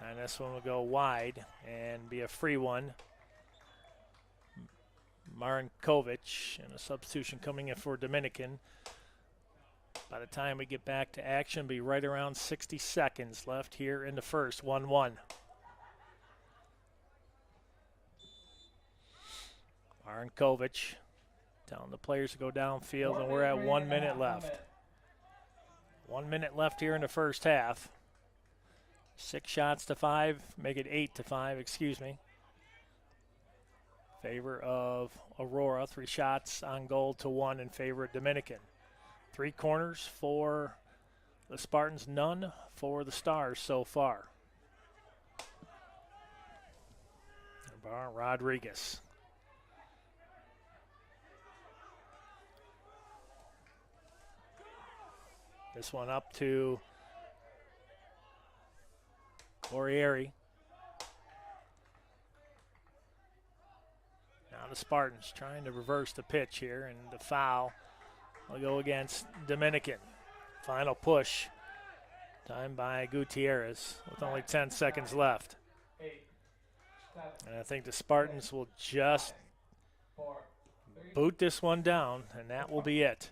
And this one will go wide and be a free one. Marinkovic, and a substitution coming in for Dominican. By the time we get back to action, be right around 60 seconds left here in the first. 1-1. Marinkovic telling the players to go downfield, and we're at 1 minute left. 1 minute left here in the first half. 6 shots to 5, make it 8 to 5, excuse me. Favor of Aurora, 3 shots on goal to 1 in favor of Dominican. 3 corners for the Spartans, none for the Stars so far. Rodriguez. This one up to Corriere. Now the Spartans trying to reverse the pitch here, and the foul will go against Dominican. Final push. Time by Gutierrez with only 10 seconds left. And I think the Spartans will just boot this one down, and that will be it.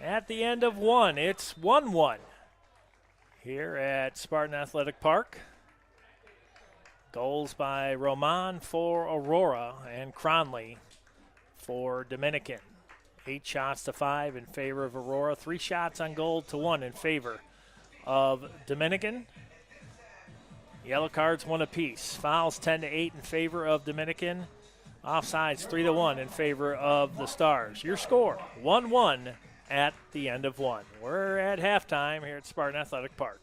At the end of one, it's 1-1 here at Spartan Athletic Park. Goals by Roman for Aurora and Cronley for Dominican. 8 shots to 5 in favor of Aurora. 3 shots on goal to 1 in favor of Dominican. Yellow cards 1 apiece. Fouls 10-8 in favor of Dominican. Offsides 3-1 in favor of the Stars. Your score 1-1 at the end of one. We're at halftime here at Spartan Athletic Park.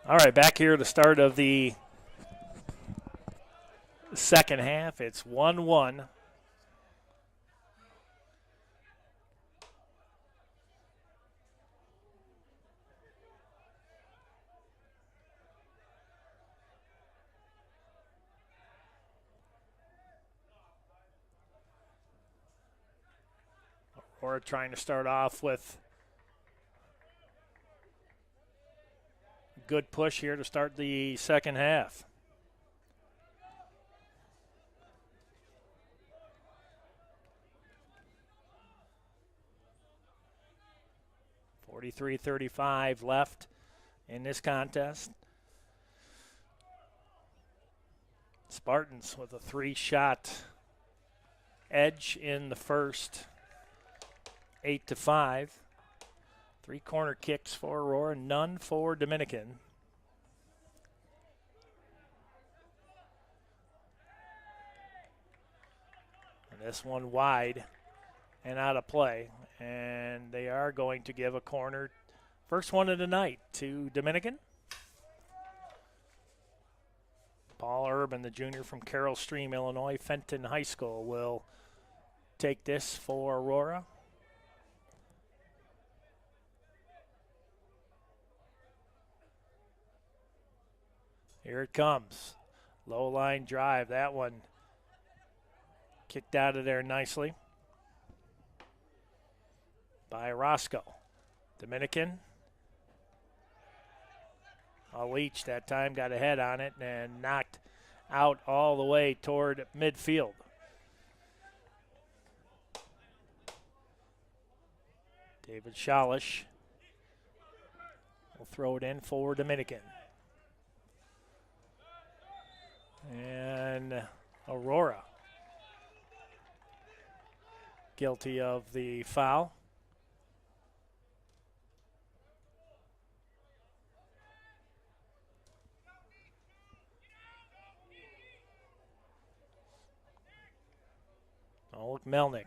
All right, back here at the start of the second half. It's 1-1. Aurora trying to start off with a good push here to start the second half. .43-35 left in this contest. Spartans with a 3-shot edge in the first, 8-5. 3 corner kicks for Aurora, none for Dominican. And this one wide and out of play. And they are going to give a corner, first one of the night, to Dominican. Paul Urban, the junior from Carroll Stream, Illinois, Fenton High School, will take this for Aurora. Here it comes. Low line drive. That one kicked out of there nicely by Roscoe. Dominican. Leach that time got a head on it and knocked out all the way toward midfield. David Shalish will throw it in for Dominican. And Aurora guilty of the foul. Oh, Melnick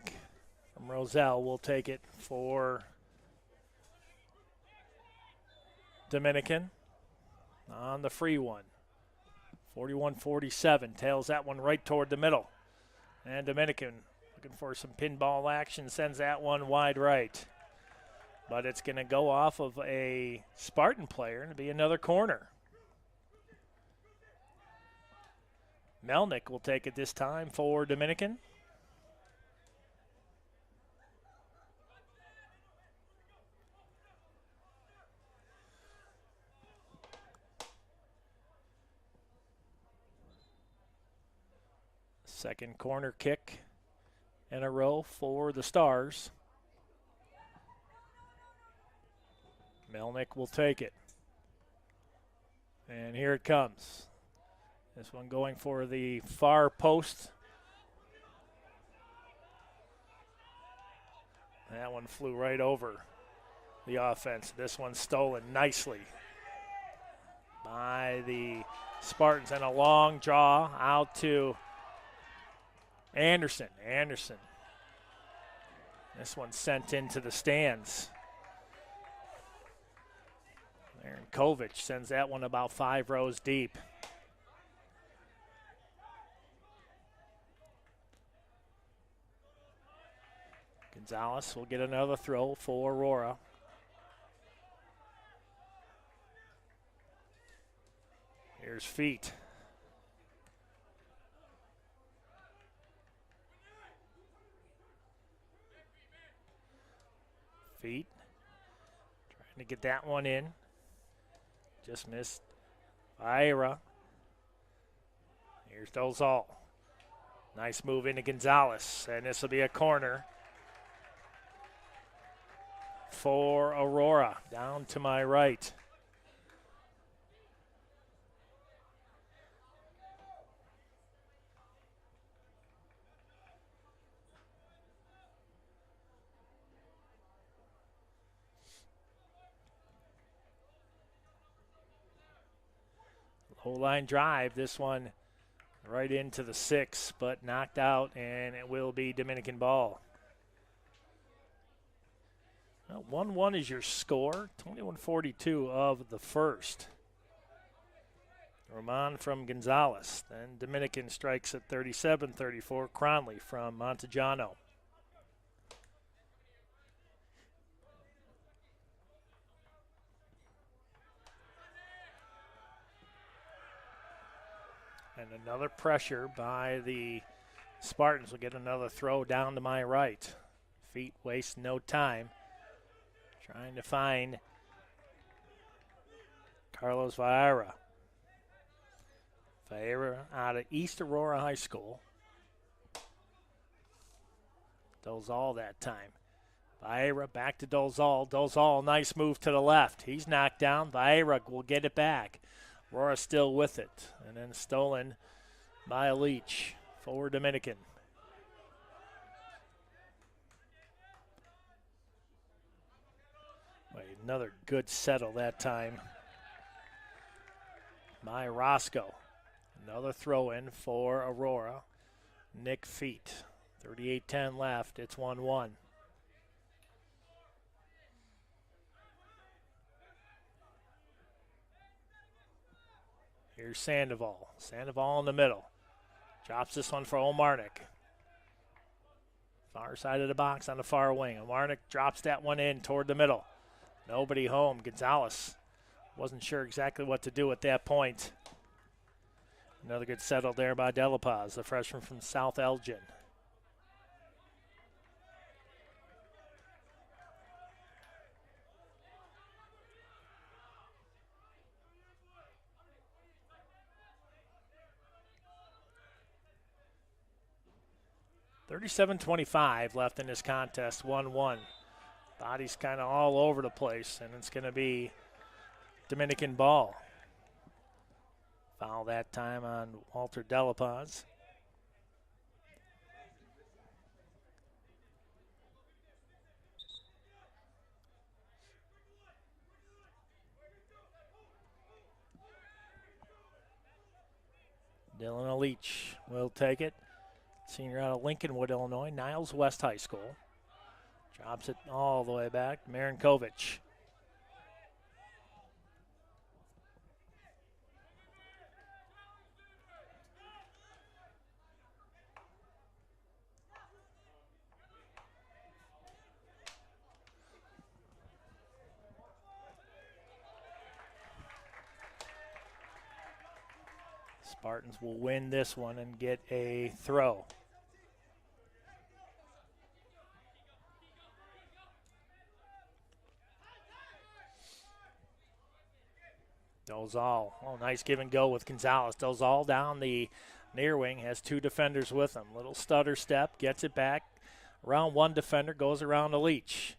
from Roselle will take it for Dominican on the free one. 41-47, tails that one right toward the middle. And Dominican looking for some pinball action, sends that one wide right. But it's going to go off of a Spartan player and be another corner. Melnick will take it this time for Dominican. Second corner kick in a row for the Stars. Melnick will take it. And here it comes. This one going for the far post. That one flew right over the offense. This one stolen nicely by the Spartans. And a long draw out to Anderson. This one sent into the stands. Aaron Kovic sends that one about 5 rows deep. Gonzalez will get another throw for Aurora. Here's Feet. Feet trying to get that one in. Just missed Ira. Here's Dozal. Nice move into Gonzalez, and this will be a corner for Aurora. Down to my right. Low line drive, this one right into the 6, but knocked out, and it will be Dominican ball. 1-1 is your score, 21-42 of the first. Roman from Gonzales. Then Dominican strikes at 37-34. Cronley from Montejano. And another pressure by the Spartans. Will get another throw down to my right. Feet waste no time. Trying to find Carlos Vieira. Vieira out of East Aurora High School. Dolzal that time. Vieira back to Dolzal. Dolzal, nice move to the left. He's knocked down. Vieira will get it back. Aurora still with it. And then stolen by a Leach for Dominican. Another good settle that time by Roscoe. Another throw in for Aurora. Nick Feet. 38-10 left. It's 1-1. Here's Sandoval. Sandoval in the middle. Drops this one for Omarnik. Far side of the box on the far wing. Omarnik drops that one in toward the middle. Nobody home. Gonzales wasn't sure exactly what to do at that point. Another good settle there by De La Paz, the freshman from South Elgin. $37-25 left in this contest, 1-1. Body's kind of all over the place, and it's going to be Dominican ball. Foul that time on Walter De La Paz. Dylan Leach will take it. Senior out of Lincolnwood, Illinois, Niles West High School. Drops it all the way back. Marinkovic. Spartans will win this one and get a throw. Dolzal, oh, nice give and go with Gonzales. Dolzal down the near wing, has two defenders with him. Little stutter step, gets it back. Around one defender, goes around a Leach.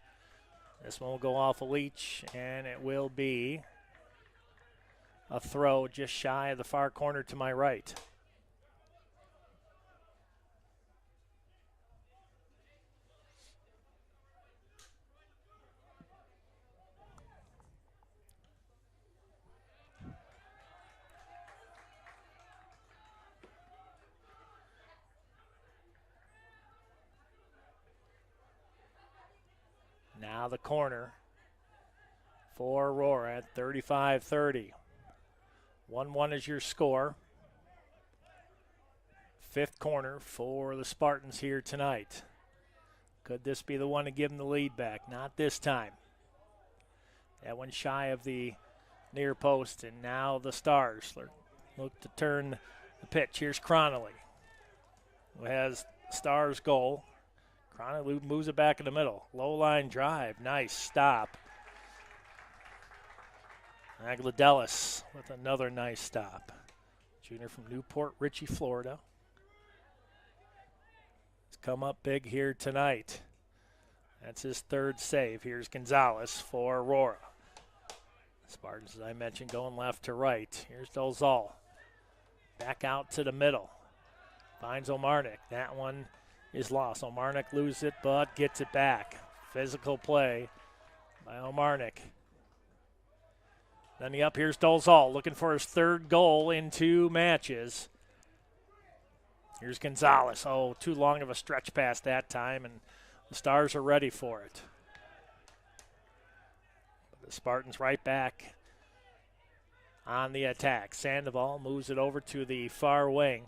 This one will go off a Leach, and it will be a throw just shy of the far corner to my right. Now the corner for Aurora at 35-30. 1-1 is your score. Fifth corner for the Spartans here tonight. Could this be the one to give them the lead back? Not this time. That one shy of the near post, and now the Stars look to turn the pitch. Here's Cronley, who has Stars goal. Cronley moves it back in the middle. Low line drive. Nice stop. Agladelis with another nice stop. Junior from Newport Richey, Florida. He's come up big here tonight. That's his third save. Here's Gonzales for Aurora. Spartans, as I mentioned, going left to right. Here's Dolzal. Back out to the middle. Finds Omarnik. That one is lost. Omarnik loses it, but gets it back. Physical play by Omarnik. Then here's Dolzal looking for his third goal in 2 matches. Here's Gonzales. Oh, too long of a stretch pass that time, and the Stars are ready for it. But the Spartans right back on the attack. Sandoval moves it over to the far wing.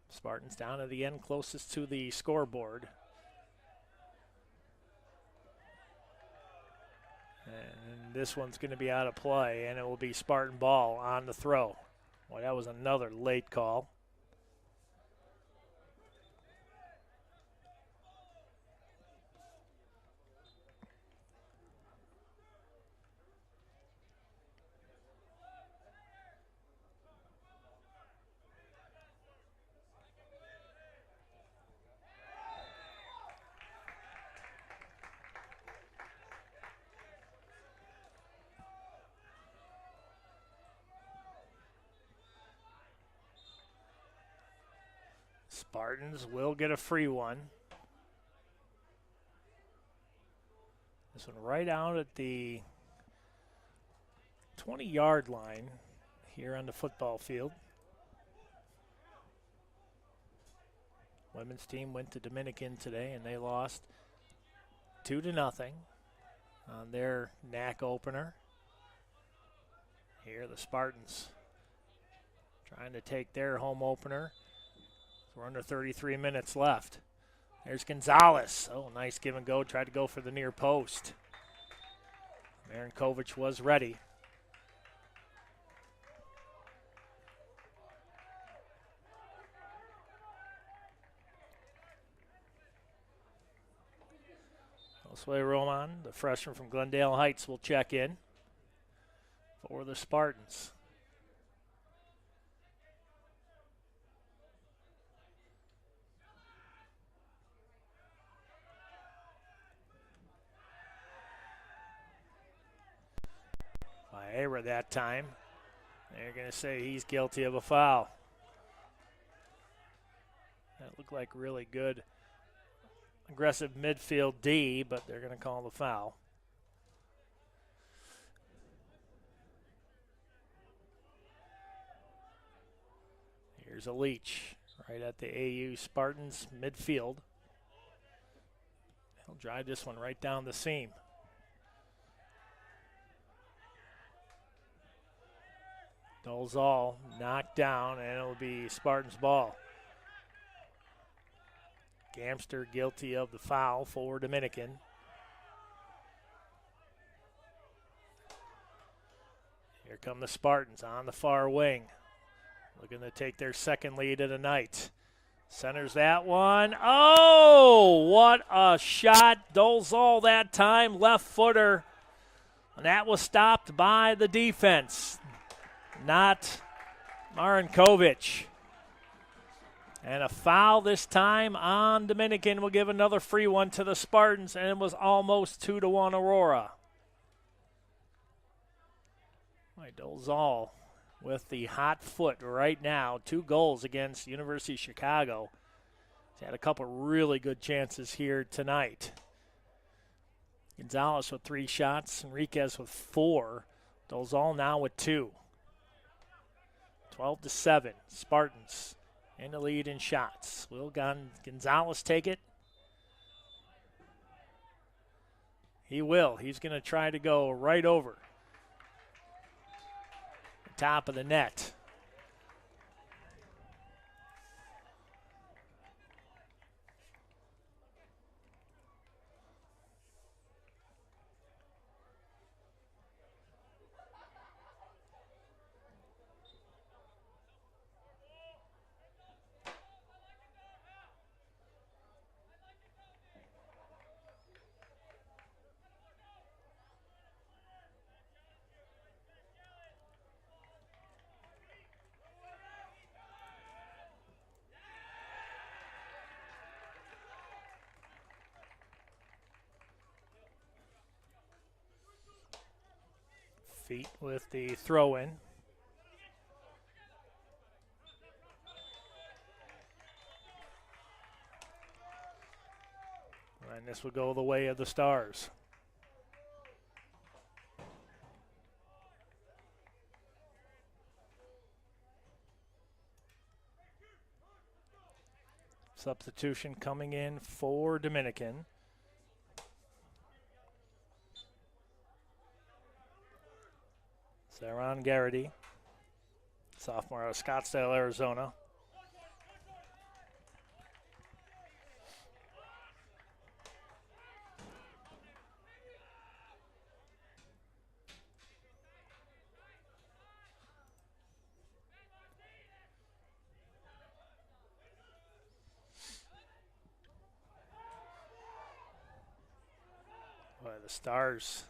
Spartans down at the end closest to the scoreboard. And this one's going to be out of play, and it will be Spartan ball on the throw. Boy, that was another late call. Spartans will get a free one. This one right out at the 20-yard line here on the football field. Women's team went to Dominican today, and they lost 2-0 on their NAC opener. Here the Spartans trying to take their home opener. We're under 33 minutes left. There's Gonzalez. Oh, nice give and go. Tried to go for the near post. Marinkovic was ready. Josue Roman, the freshman from Glendale Heights, will check in for the Spartans. Viera that time. They're going to say he's guilty of a foul. That looked like really good aggressive midfield D, but they're going to call the foul. Here's a Leach right at the AU Spartans midfield. He'll drive this one right down the seam. Dolzal knocked down, and it'll be Spartans ball. Gamster guilty of the foul for Dominican. Here come the Spartans on the far wing. Looking to take their second lead of the night. Centers that one. Oh, what a shot. Dolzal that time, left footer. And that was stopped by the defense, not Marinkovic. And a foul this time on Dominican will give another free one to the Spartans, and it was almost 2-1 Aurora. Dolzal with the hot foot right now. 2 goals against University of Chicago. He's had a couple really good chances here tonight. Gonzalez with 3 shots, Enriquez with 4. Dolzal now with 2. 12-7, Spartans in the lead in shots. Will Gonzalez take it? He will. He's going to try to go right over the top of the net. Feet with the throw-in. And this will go the way of the Stars. Substitution coming in for Dominican. Zaron Garrity, sophomore out of Scottsdale, Arizona. Boy, the Stars,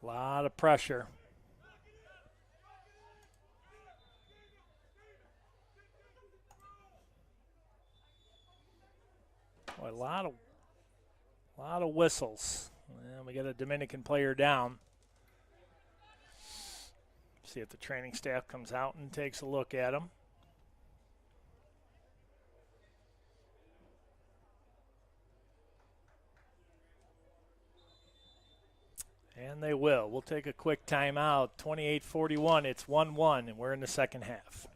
a lot of pressure. Boy, a lot of whistles. And we got a Dominican player down. See if the training staff comes out and takes a look at him. And they will. We'll take a quick timeout. 28-41. It's 1-1, and we're in the second half.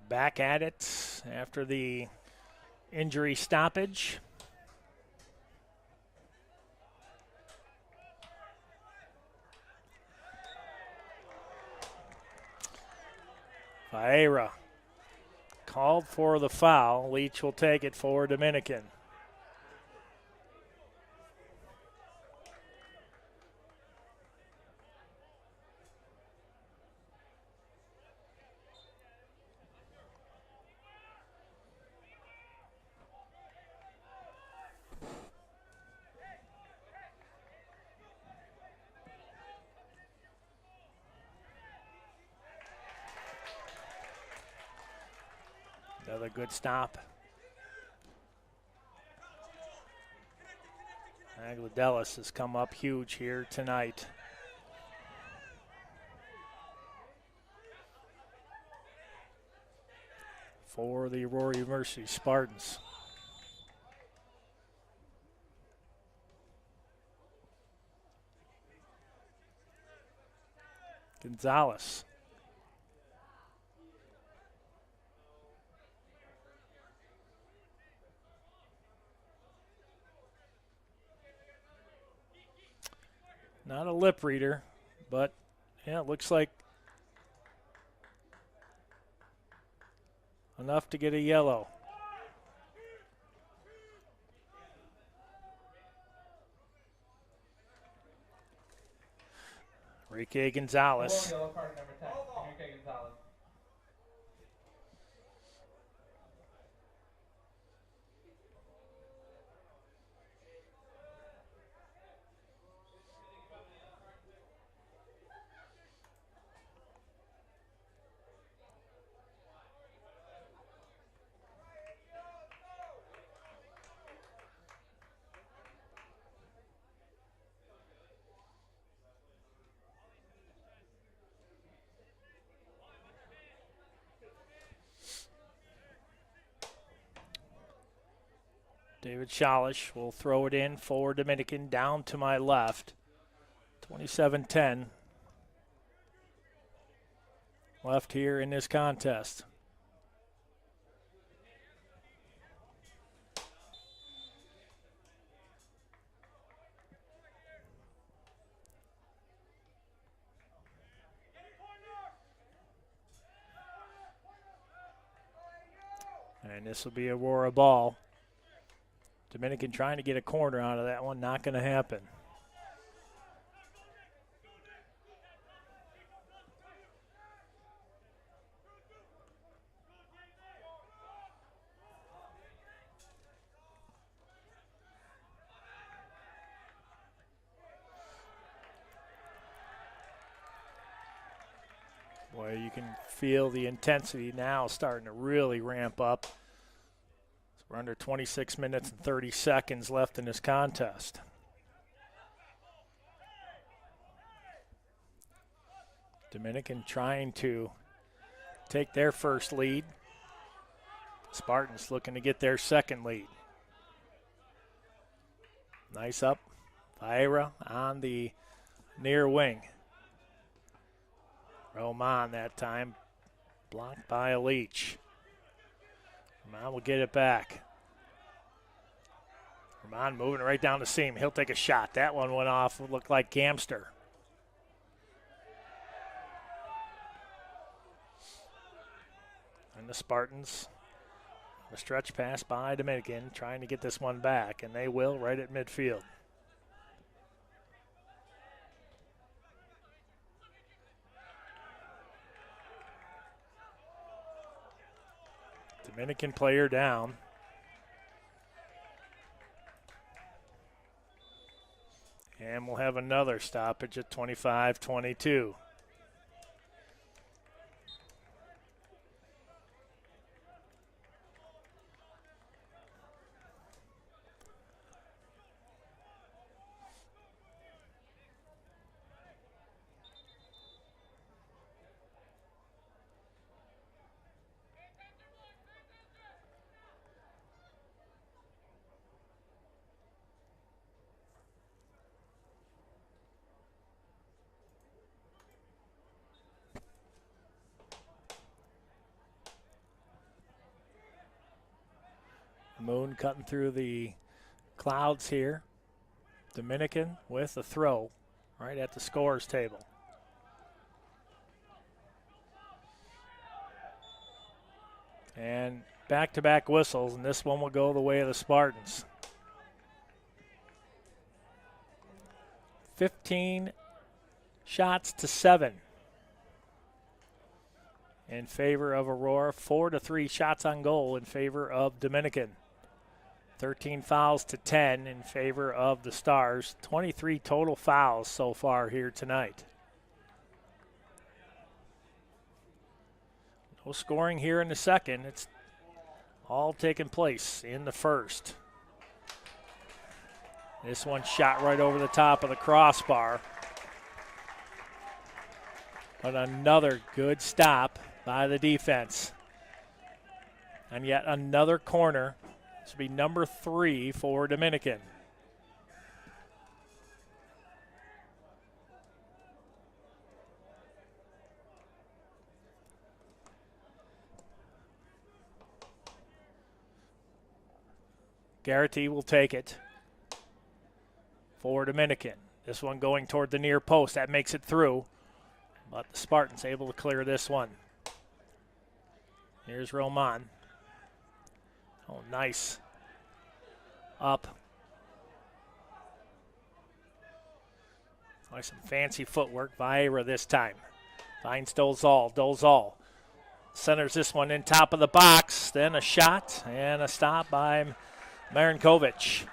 Back at it after the injury stoppage. Vieira called for the foul. Leach will take it for Dominican. Another good stop. Agladelis has come up huge here tonight. For the Aurora University Spartans. Gonzalez. Not a lip reader, but yeah, it looks like enough to get a yellow. Enrique Gonzalez. Yellow card number 10, Enrique Gonzalez. David Shalish will throw it in for Dominican down to my left. 27-10 left here in this contest. And this will be Aurora ball. Dominican trying to get a corner out of that one. Not going to happen. Boy, you can feel the intensity now starting to really ramp up. So we're under 26 minutes and 30 seconds left in this contest. Dominican trying to take their first lead. Spartans looking to get their second lead. Nice up. Vieira on the near wing. Roman that time, blocked by a Leach. Roman will get it back. Roman moving right down the seam. He'll take a shot. That one went off. It looked like Gamster. And the Spartans, a stretch pass by Dominican, trying to get this one back, and they will right at midfield. Dominican player down. And we'll have another stoppage at 25-22. Moon cutting through the clouds here. Dominican with a throw right at the scorer's table. And back-to-back whistles, and this one will go the way of the Spartans. 15 shots to 7 in favor of Aurora. 4-3 shots on goal in favor of Dominican. 13 fouls to 10 in favor of the Stars. 23 total fouls so far here tonight. No scoring here in the second. It's all taking place in the first. This one shot right over the top of the crossbar. But another good stop by the defense. And yet another corner. This will be number 3 for Dominican. Garrity will take it for Dominican. This one going toward the near post. That makes it through. But the Spartans able to clear this one. Here's Roman. Oh, nice. Up. Nice some fancy footwork. Vieira this time. Finds Dolzal. Dolzal centers this one in top of the box. Then a shot and a stop by Marinkovic.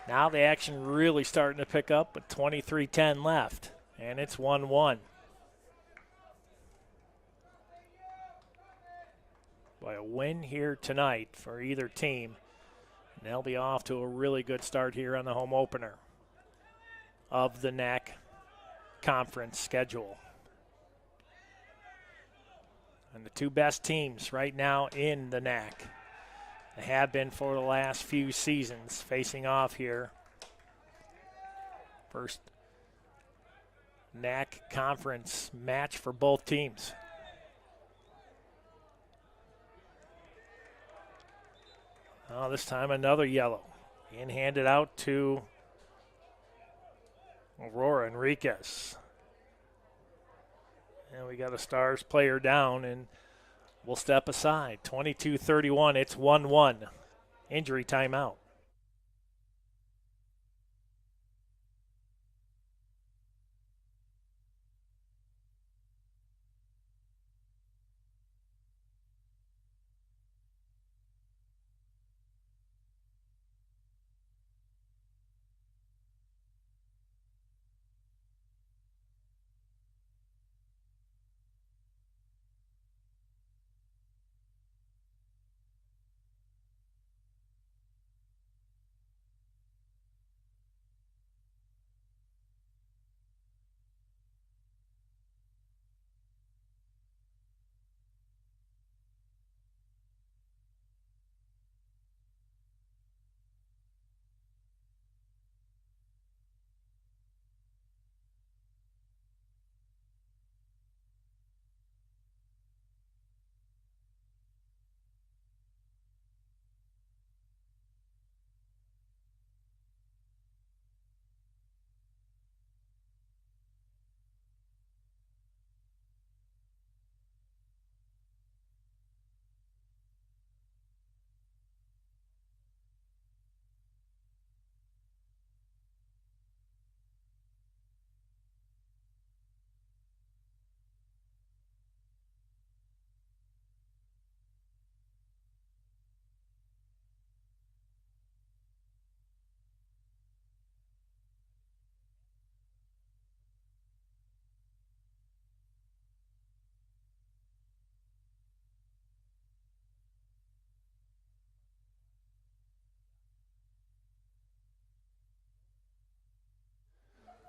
Now the action really starting to pick up with 23:10 left. And it's 1-1. By a win here tonight for either team. And they'll be off to a really good start here on the home opener of the NAC conference schedule. And the two best teams right now in the NAC. They have been for the last few seasons facing off here. First NAC conference match for both teams. Oh, this time another yellow. In-handed out to Aurora Enriquez. And we got a Stars player down, and will step aside. 22-31. It's 1-1. Injury timeout.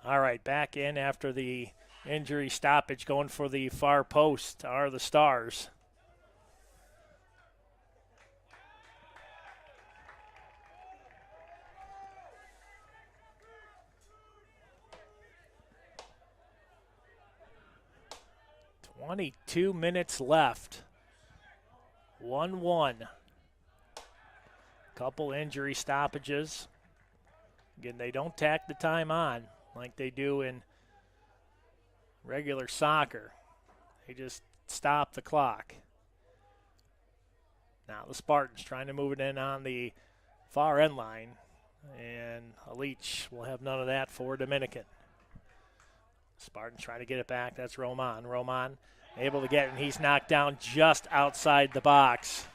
All right, back in after the injury stoppage, going for the far post are the Stars. .22 minutes left. 1-1. Couple injury stoppages. Again, they don't tack the time on like they do in regular soccer. They just stop the clock. Now the Spartans trying to move it in on the far end line, and a Leach will have none of that for Dominican. Spartans trying to get it back. That's Roman. Roman able to get it, and he's knocked down just outside the box.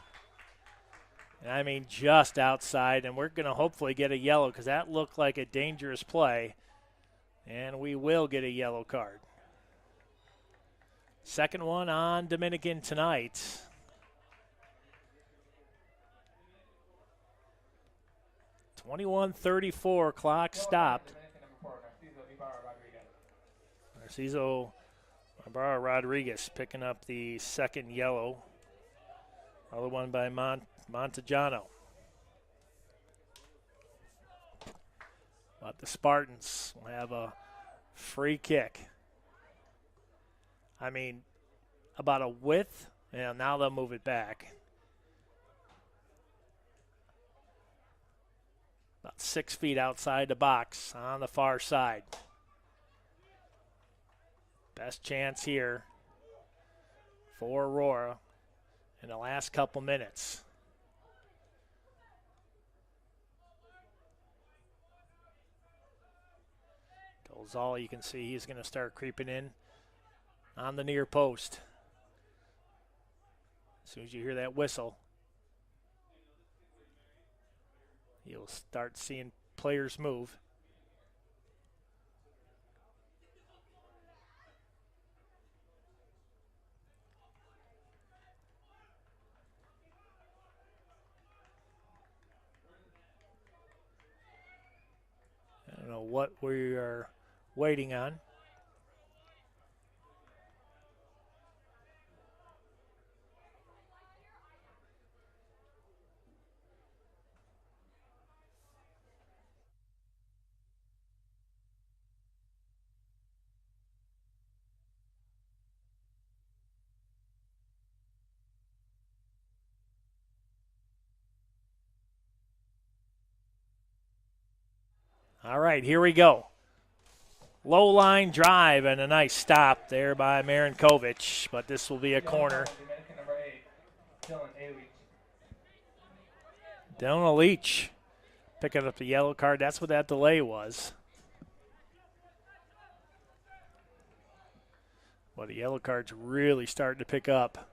And I mean just outside, and we're going to hopefully get a yellow because that looked like a dangerous play, and we will get a yellow card. Second one on Dominican tonight. 21:34, clock stopped. Narciso Ibarra Rodriguez picking up the second yellow. Other one by Montejano. But the Spartans will have a free kick. I mean, about a width, and now they'll move it back. About 6 feet outside the box on the far side. Best chance here for Aurora in the last couple minutes. Dolzal, you can see he's going to start creeping in on the near post. As soon as you hear that whistle, you'll start seeing players move. I don't know what we are waiting on. All right, here we go. Low line drive and a nice stop there by Marinkovic, but this will be a corner. Dylan A. Leach. Dylan Leach picking up the yellow card. That's what that delay was. Well, the yellow card's really starting to pick up.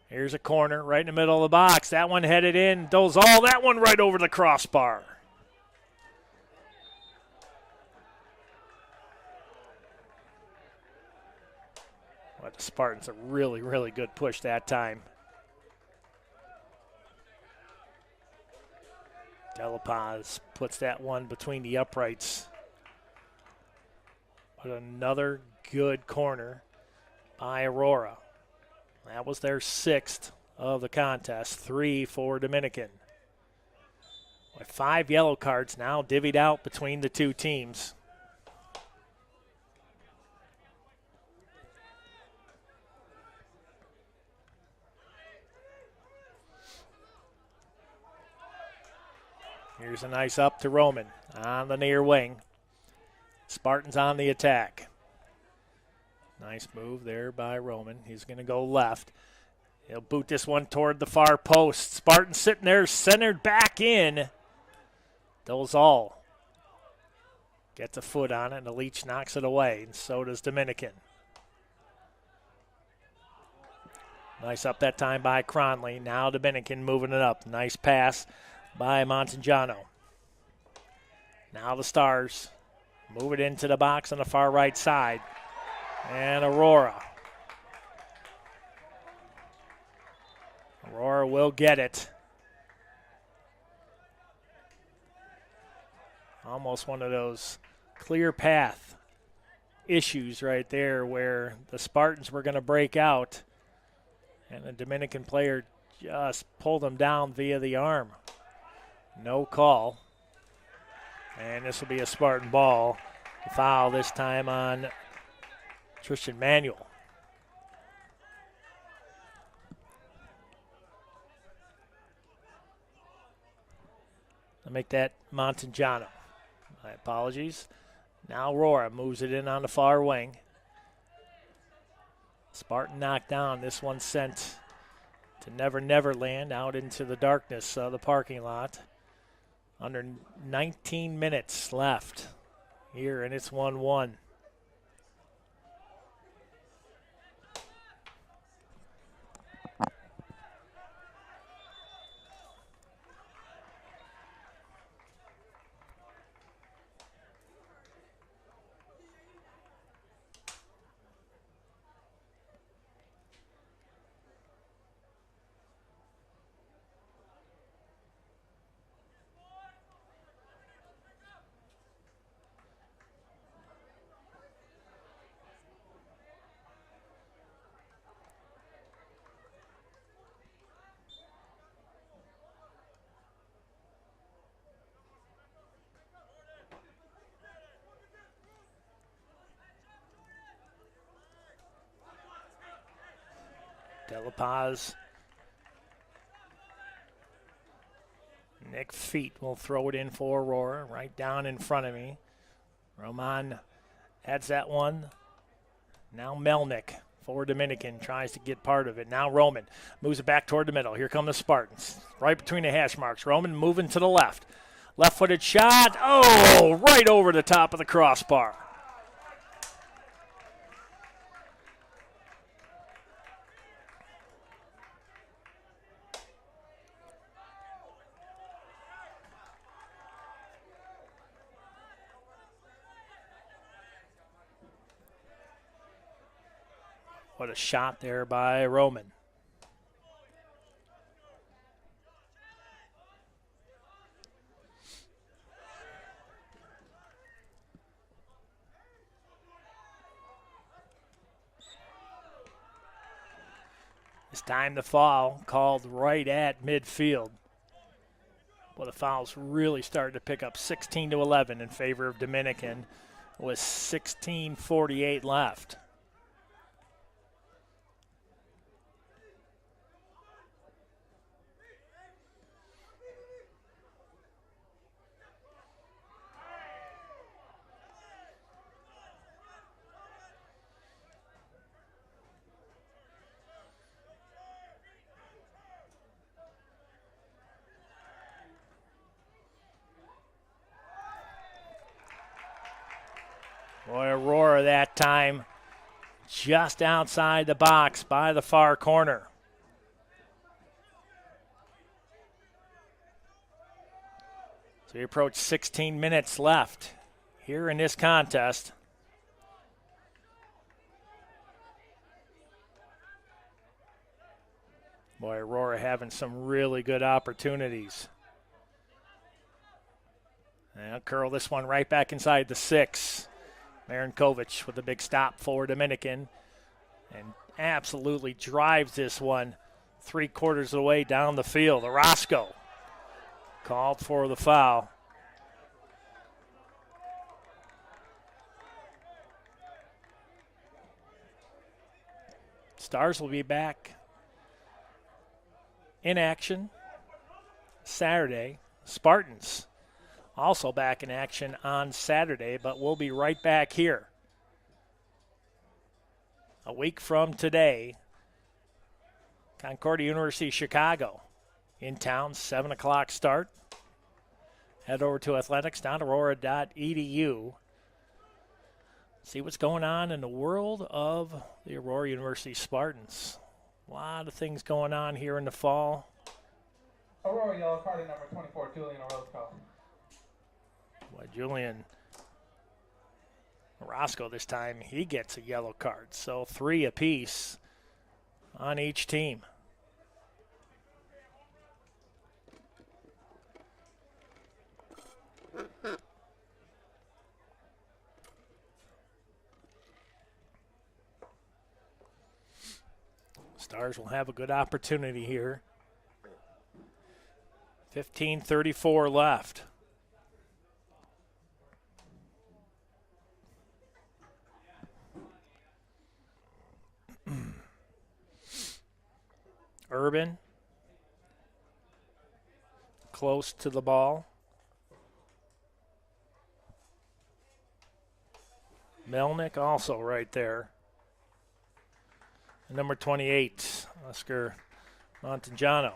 Here's a corner right in the middle of the box. That one headed in. Dolezal, that one right over the crossbar. Well, the Spartans a really, really good push that time. Delapaz puts that one between the uprights. But another good corner by Aurora. That was their 6th of the contest, 3 for Dominican. With 5 yellow cards now divvied out between the two teams. Here's a nice up to Roman on the near wing. Spartans on the attack. Nice move there by Roman. He's going to go left. He'll boot this one toward the far post. Spartan sitting there centered back in. Dolezal gets a foot on it, and the Leach knocks it away, and so does Dominican. Nice up that time by Cronley. Now Dominican moving it up. Nice pass by Montagnano. Now the Stars move it into the box on the far right side. And Aurora. Aurora will get it. Almost one of those clear path issues right there where the Spartans were going to break out and the Dominican player just pulled them down via the arm. No call. And this will be a Spartan ball. Foul this time on Tristan Manuel. I'll make that Montagnano. My apologies. Now Aurora moves it in on the far wing. Spartan knocked down. This one sent to Never Never Land out into the darkness of the parking lot. Under 19 minutes left here, and it's 1-1. Delapaz. Nick Feet will throw it in for Aurora, right down in front of me. Roman adds that one. Now Melnick for Dominican tries to get part of it. Now Roman moves it back toward the middle. Here come the Spartans. Right between the hash marks. Roman moving to the left. Left-footed shot. Oh, right over the top of the crossbar. What a shot there by Roman. It's time the foul called right at midfield. Well, the foul's really started to pick up. 16-11 in favor of Dominican with 16:48 left. Boy, Aurora that time just outside the box by the far corner. So we approach 16 minutes left here in this contest. Boy, Aurora having some really good opportunities. And I'll curl this one right back inside the 6. Marinkovic with a big stop for Dominican. And absolutely drives this one 3/4 of the way down the field. Orozco called for the foul. Stars will be back in action Saturday. Spartans also back in action on Saturday, but we'll be right back here a week from today. Concordia University, Chicago in town, 7 o'clock start. Head over to athletics.aurora.edu. See what's going on in the world of the Aurora University Spartans. A lot of things going on here in the fall. Aurora yellow card number 24, Julian Orozco. Boy, Julian Orozco this time, he gets a yellow card. So 3 apiece on each team. Stars will have a good opportunity here. 15:34 left. Urban close to the ball. Melnick also right there. And number 28, Oscar Montagnano.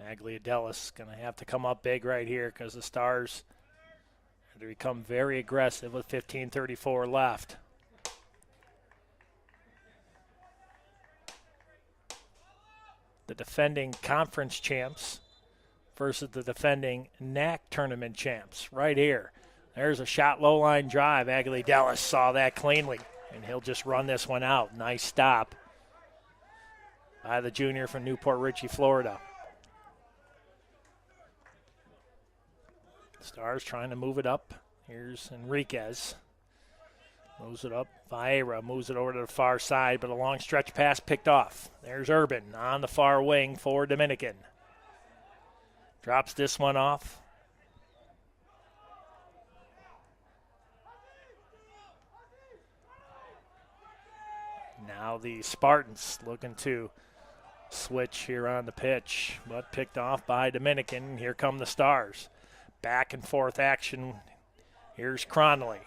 Agliadelis going to have to come up big right here because the Stars have to become very aggressive with 15:34 left. The defending conference champs versus the defending NAC tournament champs right here. There's a shot low line drive. Agliadelis saw that cleanly, and he'll just run this one out. Nice stop by the junior from Newport Richey, Florida. Stars trying to move it up. Here's Enriquez. Moves it up. Vieira moves it over to the far side, but a long stretch pass picked off. There's Urban on the far wing for Dominican. Drops this one off. Now the Spartans looking to switch here on the pitch, but picked off by Dominican. Here come the Stars. Back and forth action. Here's Cronley.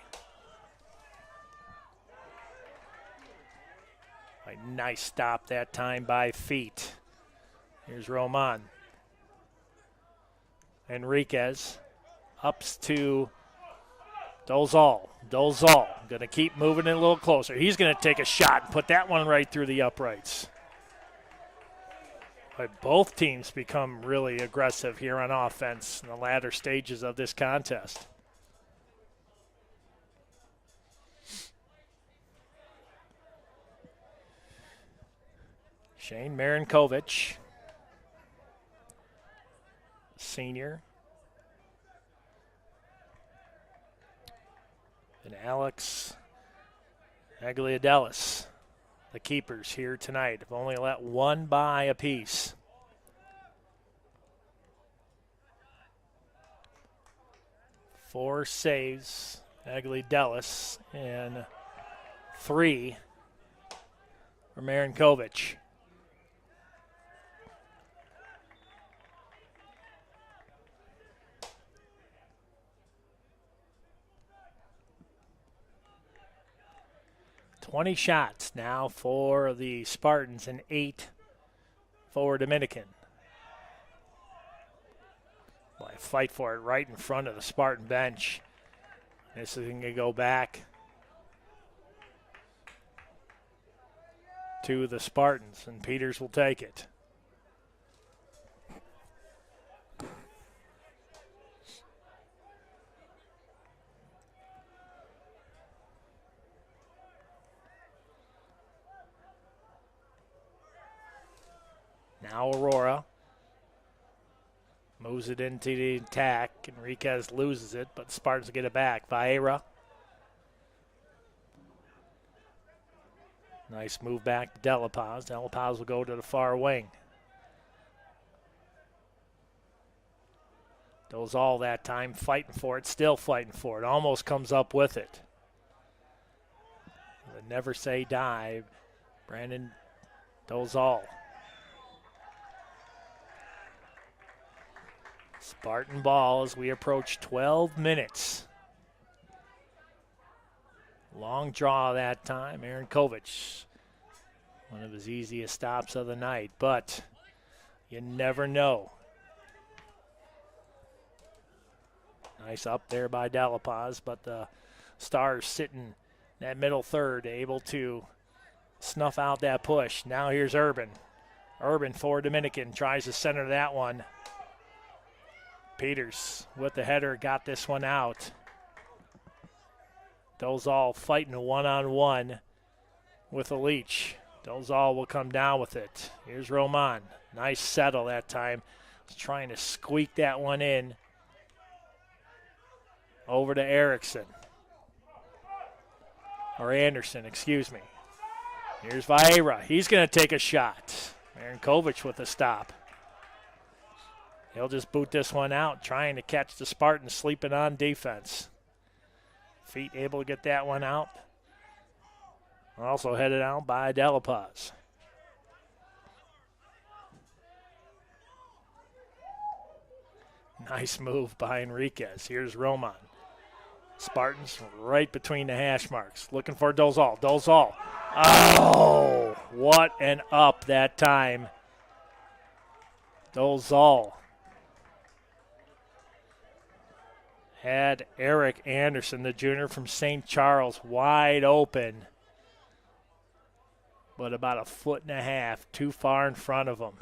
A nice stop that time by feet. Here's Roman. Enriquez ups to Dolzal. Dolzal going to keep moving it a little closer. He's going to take a shot and put that one right through the uprights. But both teams become really aggressive here on offense in the latter stages of this contest. Shane Marinkovic, senior. And Alex Agliadelis, the keepers here tonight, have only let one by apiece. Four saves, Agliadelis, and 3 for Marinkovic. 20 shots now for the Spartans and 8 for Dominican. Boy, fight for it right in front of the Spartan bench. This is going to go back to the Spartans, and Peters will take it. Now Aurora moves it into the attack. Enriquez loses it, but Spartans get it back. Vieira. Nice move back to De La Paz. De La Paz will go to the far wing. Dozal that time fighting for it, still fighting for it. Almost comes up with it. The never say die, Brandon Dozal. Spartan ball as we approach 12 minutes. Long draw that time. Aaron Kovic, one of his easiest stops of the night, but you never know. Nice up there by De La Paz, but the Stars sitting in that middle third, able to snuff out that push. Now here's Urban. Urban for Dominican, tries to center that one. Peters with the header got this one out. Dozal fighting a one-on-one with a Leach. Dozal will come down with it. Here's Roman. Nice settle that time. He's trying to squeak that one in. Over to Erickson. Or Anderson, excuse me. Here's Vieira. He's going to take a shot. Aaron Kovic with a stop. He'll just boot this one out, trying to catch the Spartans sleeping on defense. Feet able to get that one out. Also headed out by De La Paz. Nice move by Enriquez. Here's Roman. Spartans right between the hash marks. Looking for Dozal. Dozal. Oh, what an up that time. Dozal had Eric Anderson, the junior from St. Charles, wide open, but about a foot and a half too far in front of him.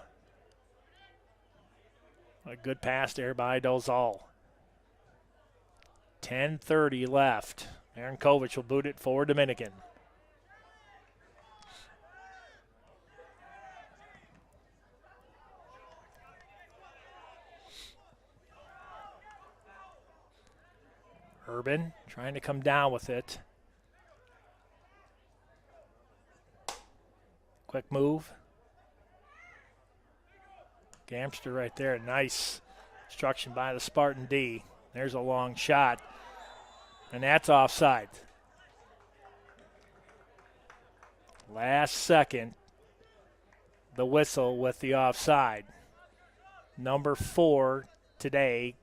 A good pass there by Dozal. 10:30 left. Aaron Kovic will boot it for Dominican. Urban trying to come down with it. Quick move. Gamster right there. Nice instruction by the Spartan D. There's a long shot. And that's offside. Last second, the whistle with the offside. Number 4 today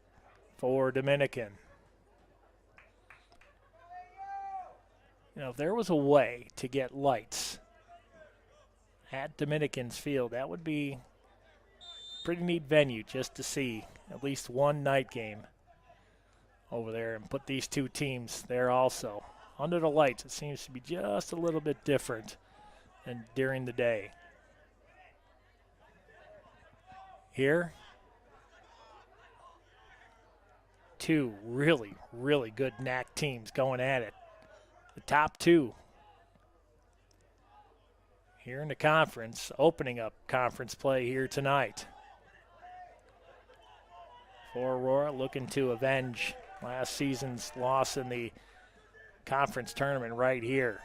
for Dominican. You know, if there was a way to get lights at Dominican's field, that would be a pretty neat venue just to see at least one night game over there and put these two teams there also. Under the lights, it seems to be just a little bit different than during the day. Here, two really, really good NAC teams going at it. The top two here in the conference, opening up conference play here tonight. For Aurora, looking to avenge last season's loss in the conference tournament right here.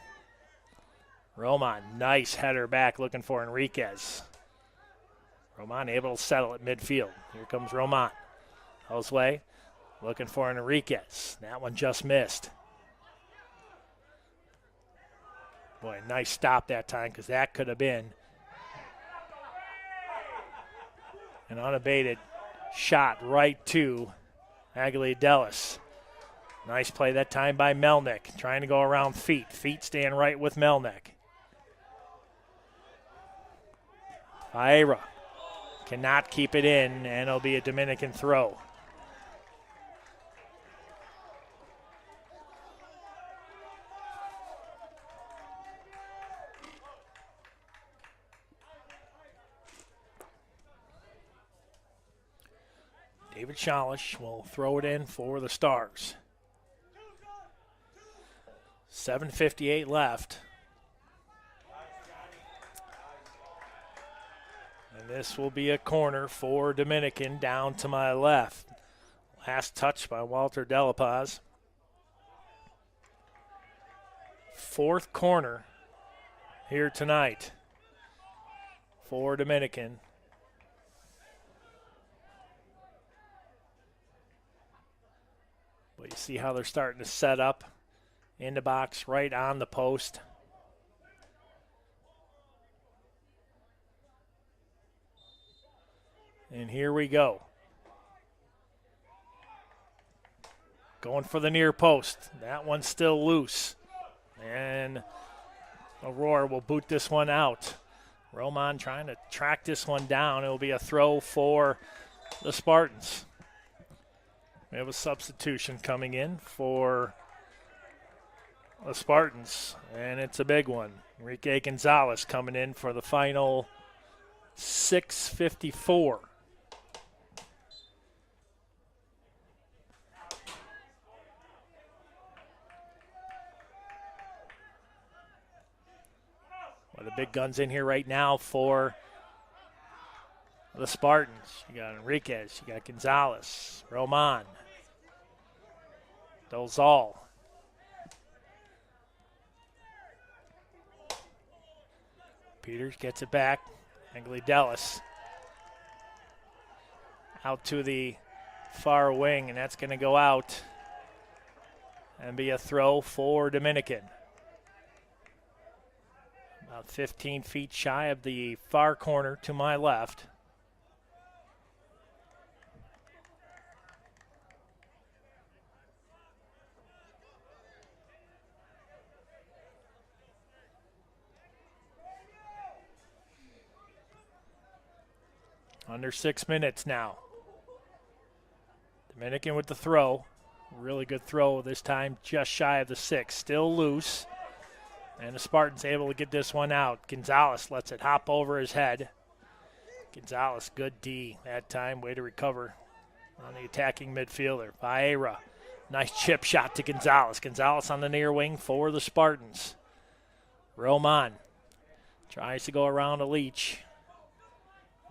Roman, nice header back, looking for Enriquez. Roman able to settle at midfield. Here comes Roman. Josue looking for Enriquez. That one just missed. Boy, nice stop that time because that could have been an unabated shot right to Aguiladelis. Nice play that time by Melnick, trying to go around Feet. Feet staying right with Melnick. Ira cannot keep it in, and it'll be a Dominican throw. David Shalish will throw it in for the Stars. 7:58 left. And this will be a corner for Dominican down to my left. Last touch by Walter De La Paz. Fourth corner here tonight for Dominican. But you see how they're starting to set up in the box right on the post. And here we go. Going for the near post. That one's still loose. And Aurora will boot this one out. Roman trying to track this one down. It will be a throw for the Spartans. We have a substitution coming in for the Spartans, and it's a big one. Enrique Gonzalez coming in for the final 6:54. Well, the big guns in here right now for the Spartans. You got Enriquez, you got Gonzalez, Roman, Dolzal. Peters gets it back. Anglidelis out to the far wing, and that's going to go out and be a throw for Dominican. About 15 feet shy of the far corner to my left. Under 6 minutes now. Dominican with the throw. Really good throw this time, just shy of the 6. Still loose. And the Spartans able to get this one out. Gonzalez lets it hop over his head. Gonzalez, good D that time. Way to recover on the attacking midfielder. Vieira, nice chip shot to Gonzalez. Gonzalez on the near wing for the Spartans. Roman tries to go around a Leach.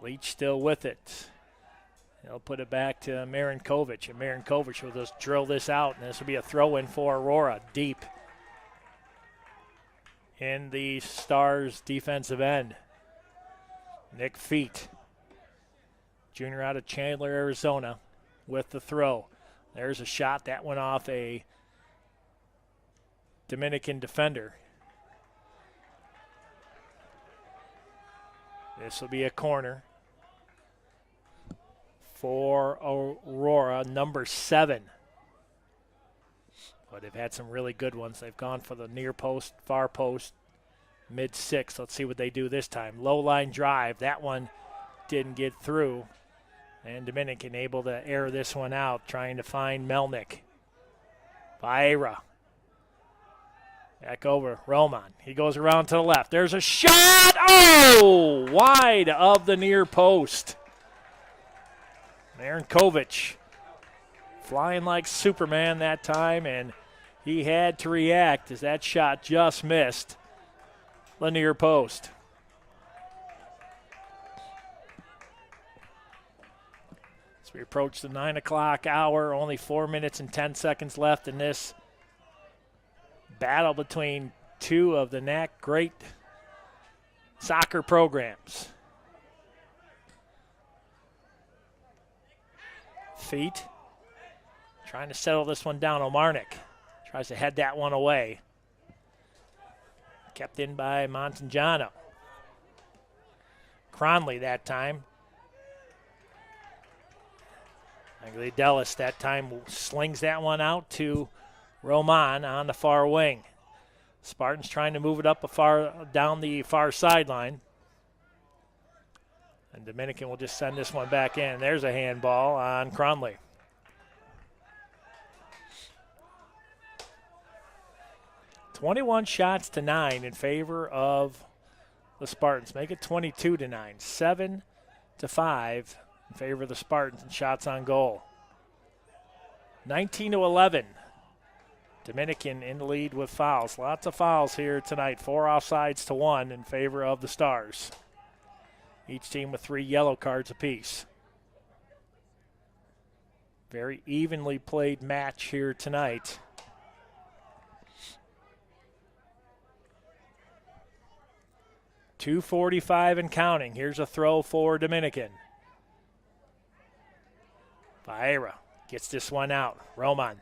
Leach still with it. He'll put it back to Marinkovic, and Marinkovic will just drill this out, and this will be a throw-in for Aurora, deep in the Stars' defensive end. Nick Feet, junior out of Chandler, Arizona, with the throw. There's a shot. That went off a Dominican defender. This will be a corner for Aurora, number 7. But they've had some really good ones. They've gone for the near post, far post, mid-6. Let's see what they do this time. Low line drive. That one didn't get through. And Dominican able to air this one out, trying to find Melnick. Vieira. Back over, Roman. He goes around to the left. There's a shot! Oh! Wide of the near post. Marinkovic flying like Superman that time, and he had to react as that shot just missed the near post. As we approach the 9 o'clock hour, only 4 minutes and 10 seconds left in this battle between two of the NAC great soccer programs. Feet trying to settle this one down. Omarnik tries to head that one away. Kept in by Montangiano. Cronley that time. Anglidelis that time slings that one out to Roman on the far wing. Spartans trying to move it up down the far sideline. And Dominican will just send this one back in. There's a handball on Cronley. "21 shots to 9 in favor of the Spartans. Make it 22 to 9. 7 to 5 in favor of the Spartans in shots on goal. 19 to 11. Dominican in the lead with fouls. Lots of fouls here tonight. 4 offsides to 1 in favor of the Stars. Each team with 3 yellow cards apiece. Very evenly played match here tonight. .245 and counting. Here's a throw for Dominican. Vieira gets this one out. Roman.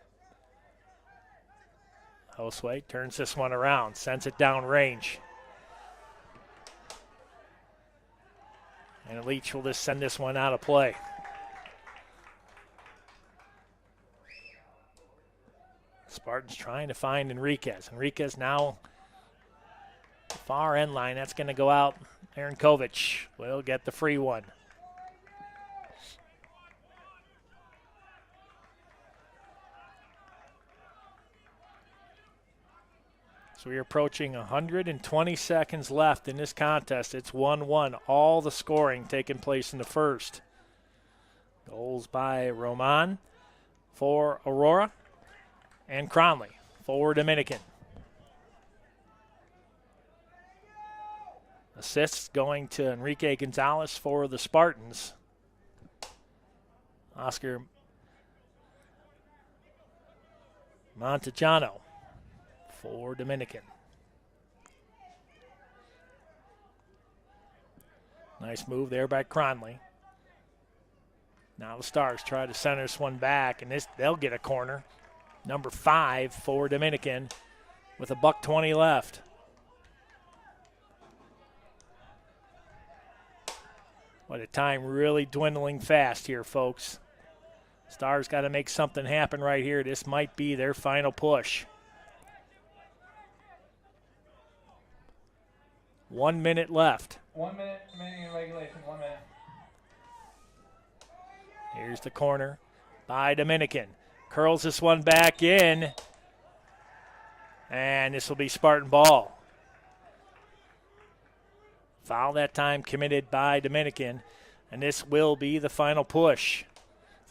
Josue turns this one around, sends it down range. And Leach will just send this one out of play. Spartans trying to find Enriquez. Enriquez now far end line. That's going to go out. Aaron Kovic will get the free one. So we're approaching 120 seconds left in this contest. It's 1-1. All the scoring taking place in the first. Goals by Roman for Aurora and Cronley for Dominican. Assists going to Enrique Gonzalez for the Spartans. Oscar Montejano for Dominican. Nice move there by Cronley. Now the Stars try to center this one back, and they'll get a corner. Number 5 for Dominican with $1:20 left. What a time really dwindling fast here, folks. Stars got to make something happen right here. This might be their final push. 1 minute left. 1 minute remaining in regulation. 1 minute. Here's the corner by Dominican. Curls this one back in. And this will be Spartan ball. Foul that time committed by Dominican. And this will be the final push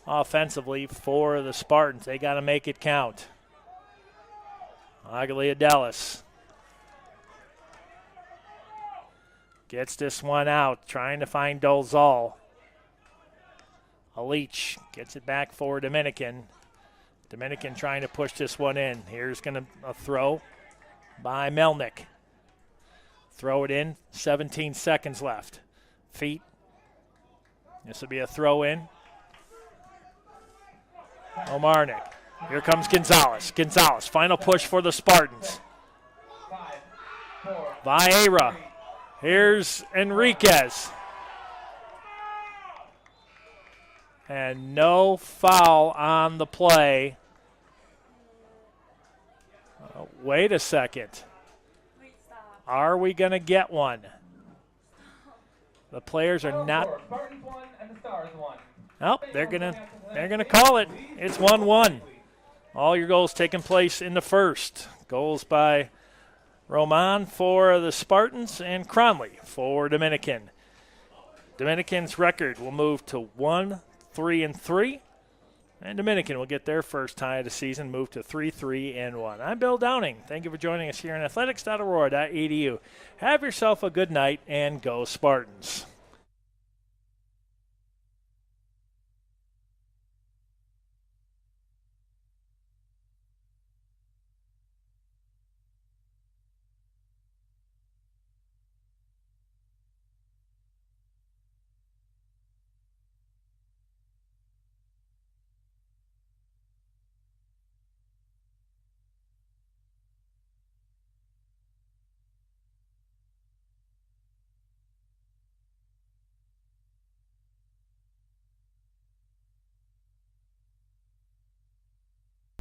offensively for the Spartans. They got to make it count. Aguiliadelis gets this one out, trying to find Dolzal. Leach gets it back for Dominican. Dominican trying to push this one in. Here's a throw by Melnick. Throw it in, 17 seconds left. Feet. This will be a throw in. Omarnik. Here comes Gonzalez. Gonzalez, final push for the Spartans. 5, 4, Vieira. 3. Here's Enriquez. And no foul on the play. Wait a second. Are we going to get one? The players are not. Spartans won and the Stars won. Oh, they're gonna call it. It's 1-1. All your goals taking place in the first. Goals by Roman for the Spartans and Cronley for Dominican. Dominican's record will move to 1-3-3. And Dominican will get their first tie of the season, move to 3-3-1. I'm Bill Downing. Thank you for joining us here on athletics.aurora.edu. Have yourself a good night and go Spartans.